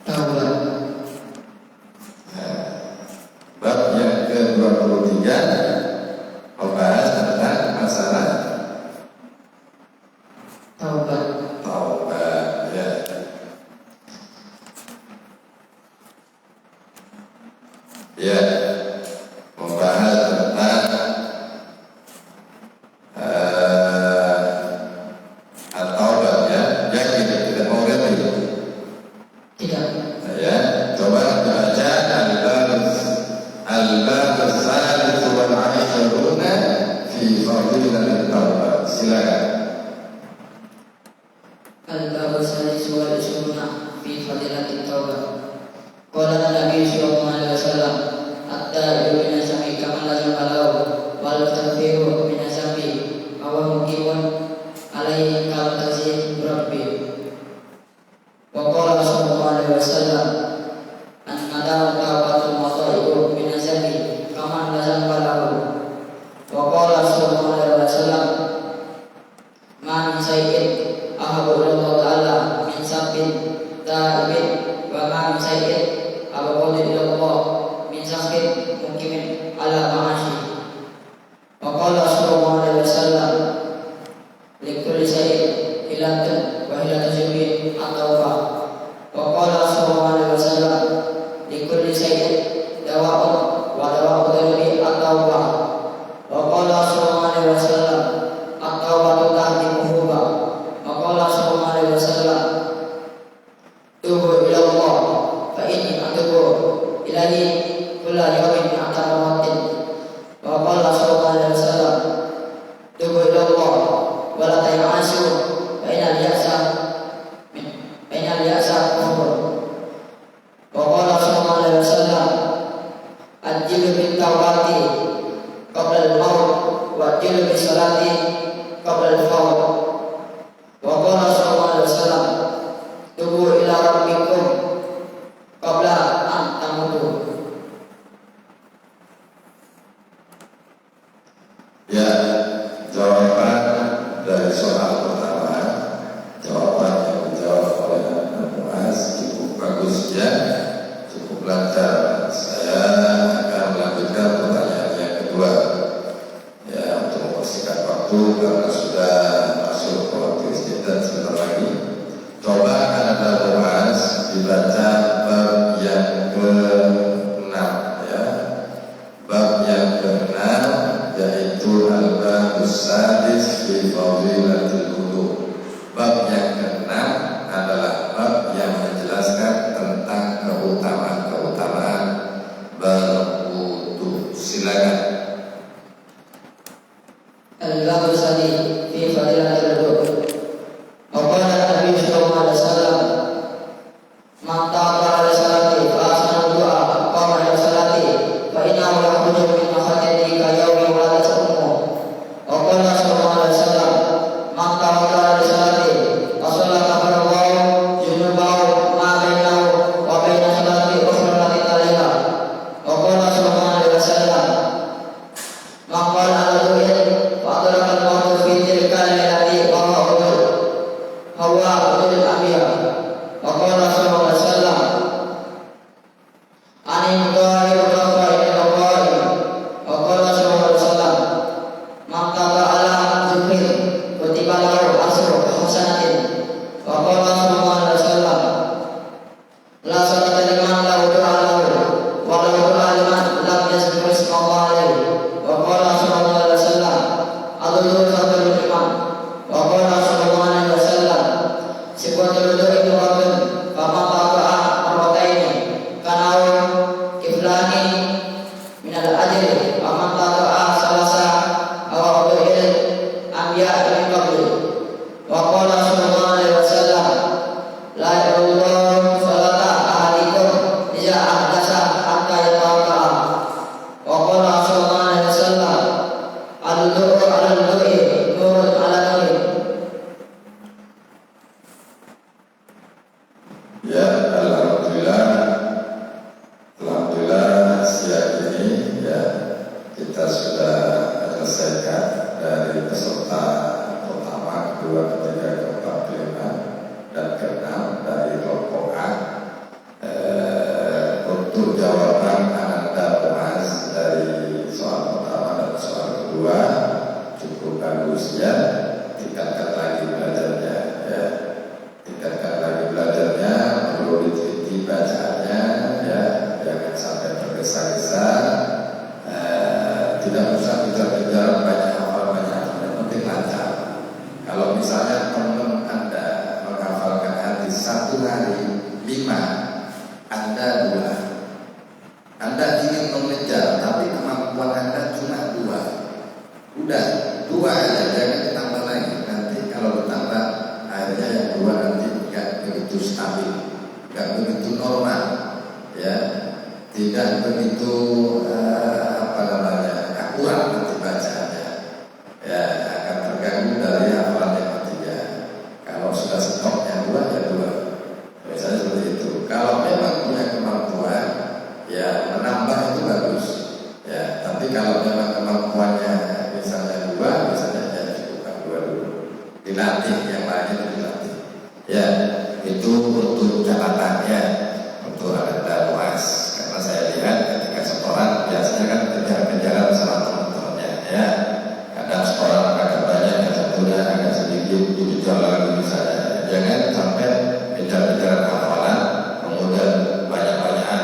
Taurat. Bab yang ke-23 membahas tentang masalah qala sallallahu alaihi wasallam ma min shay'in ahabbu ila Allah ta'ala min sabbin ta'ibin wa ma min shay'in ahabbu ila Allah min sabbin muqimin ala ma'ashi. Wa qala sallallahu alaihi wasallam likulli shay'in hilatun wa hilatu syai'in at-taubah. Wa qala sallallahu alaihi wasallam likulli shay'in dawa'un wa dawa'u dhanbi at-taubah. Wa qala sallallahu alaihi wasallam at-taubatu tahdi muhuba. Wa qala sallallahu alaihi wasallam tubu ila Allah fa inni atubu ilaihi kulla yawmin mi'ata marratin. Wa qala sallallahu alaihi wasallam tubu ila Allah wa la ta'asu fa inal ya'sa kufur. Wa qala sallallahu alaihi wasallam ajilu bit tawbati qabla al-maut wa ajilu bis salati qabla al-fawt. Wa qala sallallahu alaihi wasallam tubu ila rabbikum qabla an tamutu. Ya, jawaban dari soal pertama, jawaban yang dijawab oleh Abu Muaz cukup bagus ya, cukup lancar. Saya akan melanjutkan pertanyaan yang kedua. Ya, untuk mempersingkat waktu karena sudah masuk ke waktu istirahat sebentar lagi. Coba Anda Abu Muaz dibaca bab yang ke-6 ya. Bab yang ke-6 yaitu al-babus sadis fi fadilatil wudu. Bab yang ke-6 adalah bab yang menjelaskan tentang keutamaan-keutamaan berwudu. Silakan. Al-babus sadis fi fadilatil wudu. Wa qala Nabi sallallahu alaihi wasallam man ta'ala ala salati fa asana du'a qama ila salati fa innahu yakhruju min makhatihi ka yawmi waladat ummu. Wa qala sallallahu alaihi wasallam man ta'ala ala salati fa sallata farallahu junubahu ma bainahu wa baina salati ukhra lati alaiha. Wa qala sallallahu alaihi wasallam man qala ala du'in fa adraka al-mawtu fi tilka al-lailati wa huwa udul anbiya. Wa qala sallallahu alaihi wasallam anin qa'il rafa ila qa'il. Wa qala sallallahu alaihi wasallam man qala ala dzikri kutiba lahu asru hasanatin. Wa qala sallallahu alaihi wasallam la salata liman la wudu'a lahu wa la wudu'a liman lam yazkur ismallah alaihi. Wa qala sallallahu alaihi wasallam adulul fadlul iman. Wa qala sallallahu alaihi wasallam sifatul wudu'i nuratun fama taba'a marrataini kanau kiflani minal ajri wa man taba'a salasa aw wudu'il anbiya min qabli. Wa qala sallallahu alaihi wasallam la yaqulullahu salata ahadikum idza ahdasa hatta yatawadda'a. Wa qala sallallahu alaihi wasallam al-wudu'u 'ala al-wudu'i nurun 'ala nurin. Ya, alhamdulillah siang ini ya kita sudah selesaikan dari peserta pertama, kedua, ketiga, keempat, kelima, dan keenam dari kelompok A. Untuk jawaban Anda Mas dari soal pertama dan soal kedua cukup bagus ya. Tingkatkan lagi belajarnya ya. Tingkatkan lagi belajarnya, perlu diteliti bacaannya ya, jangan sampai tergesa-gesa. Tidak usah kejar-kejar banyak hafal, yang penting lancar. Kalau misalnya teman Anda menghafalkan hadis satu hari 5, Anda 2. Anda ingin mengejar, tapi kemampuan Anda cuma 2. Udah 2 aja, jangan ditambah lagi. Nanti kalau ditambah akhirnya yang 2 nanti nggak begitu stabil, nggak begitu normal, ya, tidak begitu akurat nanti bacaannya, ya akan terganggu dari hafalan yang ketiga. Kalau sudah stop yang 2 ya 2, misalnya seperti itu. Kalau memang punya kemampuan, ya menambah itu bagus, ya. Tapi kalau memang kemampuannya misalnya dilatih, yang lain itu dilatih. Ya, itu untuk catatannya, untuk Anda luas. Karena saya lihat ketika setoran biasanya kan kejar-kejaran sama teman-temannya, ya. Kadang setoran agak banyak, yang satunya agak sedikit, dijual lagi misalnya. Jangan sampai kejar-kejaran hafalan, kemudian banyak-banyakan,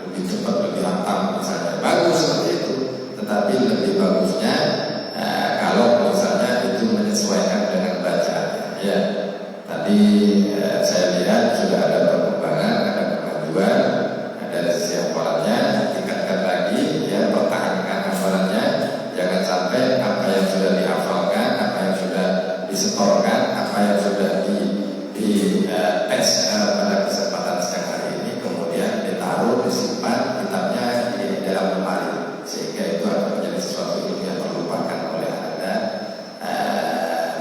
lebih cepat, lebih hafal misalnya. Bagus seperti itu, tetapi lebih bagusnya kalau misalnya itu menyesuaikan dengan bacaan. Ya, tadi saya lihat sudah ada perkembangan, ada kemajuan, ada sisi hafalannya, tingkatkan lagi, ya, pertahankan hafalannya. Jangan sampai apa yang sudah dihafalkan, apa yang sudah disetorkan, apa yang sudah di tes pada kesempatan siang hari ini kemudian ditaruh, disimpan kitabnya di dalam lemari, sehingga itu akan menjadi sesuatu yang terlupakan oleh Anda.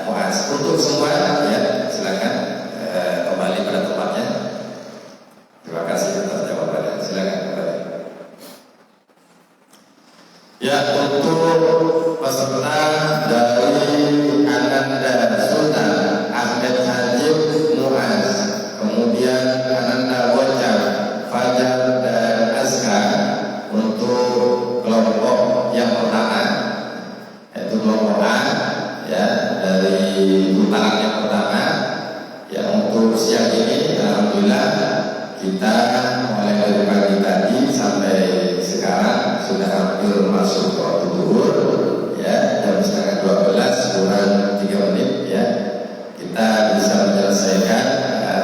Muas untuk semua, ya, silakan kembali pada tempatnya. Terima kasih atas jawabannya. Silakan kembali. Ya, untuk peserta dari Ananda Sultan Ahmed Hajib Muaz, kemudian Ananda Bocah, Fajar dan Azkar, untuk kelompok yang pertama, yaitu kelompok A, ya, dari putaran yang pertama. Ya, untuk siang ini alhamdulillah kita mulai dari pagi tadi sampai sekarang sudah hampir masuk waktu zuhur, ya, jam setengah 12 kurang 3 menit, ya. Kita bisa menyelesaikan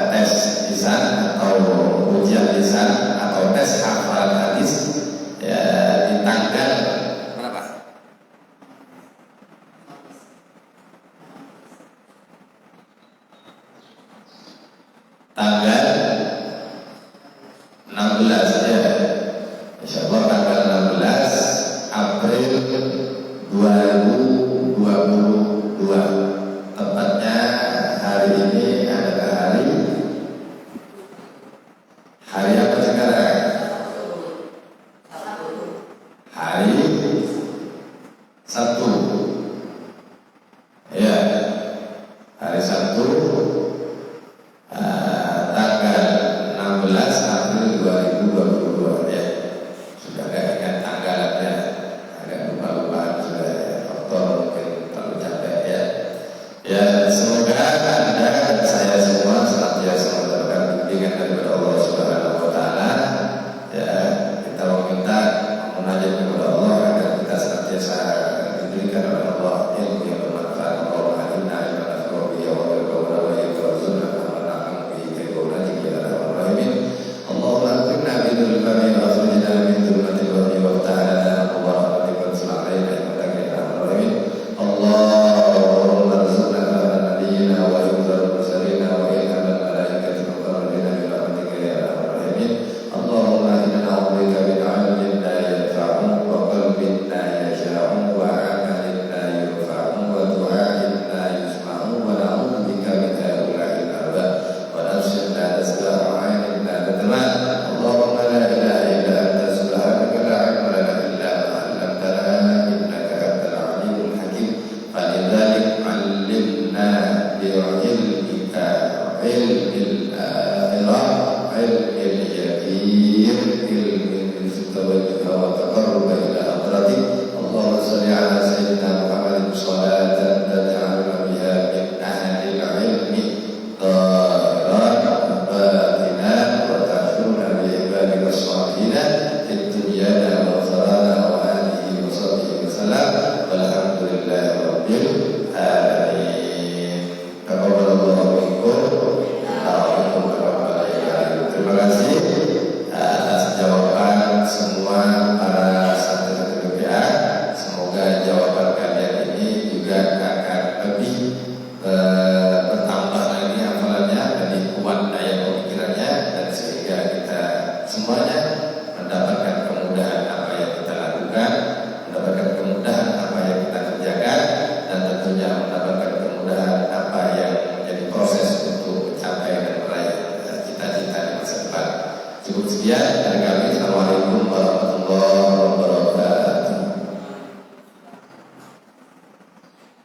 tes lisan atau ujian lisan atau tes hafalan hadis, ya, di tanggal berapa? Tanggal 16, ya. Insyaallah tanggal 16 April 2022. Tepatnya hari ini adalah hari apa sekarang? Hari Sabtu. Ya, hari Sabtu, tanggal 16 April 2022, ya. Sudah agak ingat tanggalannya, agak lupa-lupa sudah, ya. Faktor mungkin terlalu capek, ya. Ya, semoga Anda dan saya semua senantiasa mendapatkan bimbingan daripada Allah Subhanahu wa taala. Ya, kita meminta munajat kepada Allah agar kita senantiasa diberikan oleh Allah ilmu yang bermanfaat. Allahumma inna ilman naf'u bihi wa qawlan wa yarzuqna wa na'lamu bihi qawlan ya rabbal alamin. Allahumma inna bidul fami wa akhrijna min dhulmatil wahmi wa ta'ala Allahumma tibban salaina wa ta'ala ya rabbal alamin. Allahumma arzuqna nabiyina wa yuzar mursalina wa ilhaman malaikati muqarrabina bi rahmatika ya rabbal alamin. Allahumma inna na'udzubika min 'ilmin la yanfa'u wa qalbin la yasha'u wa 'amalin la yunfa'u wa du'a'in la yusma'u wa na'udzubika min haula'il arbab wa nafsin la tasda'u 'ainin la tadman. Allahumma la ilaha illa anta subhanaka la 'ilma lana illa ma 'allamtana innaka antal 'alimul hakim. Falidzalik 'allimna bi'ilmika ilmil akhirah ilmil yaqin ilmin tawajjuh wa taqarrub ila hadratik. Allahumma shalli ala sayyidina Muhammadin shalatan taj'aluna biha min ahlil ilmi dhahiran batinan wa tahshuruna bi ibadika shalihin fid dunya wa akhirana wa alihi wa sahbihi wa sallam walhamdulillahi rabbil alamin. Taqabbalallahu minkum terima kasih atas jawaban semua para santri BPA. Semoga jawaban kalian ini juga akan lebih bertambah lagi hafalannya, lebih kuat daya pemikirannya, dan sehingga kita semuanya mendapatkan kemudahan apa yang kita lakukan, mendapatkan kemudahan apa yang kita kerjakan, dan tentunya mendapatkan kemudahan apa yang menjadi proses untuk mencapai dan meraih cita-cita di masa depan. Cukup sekian dari kami. Assalamualaikum warahmatullahi wabarakatuh.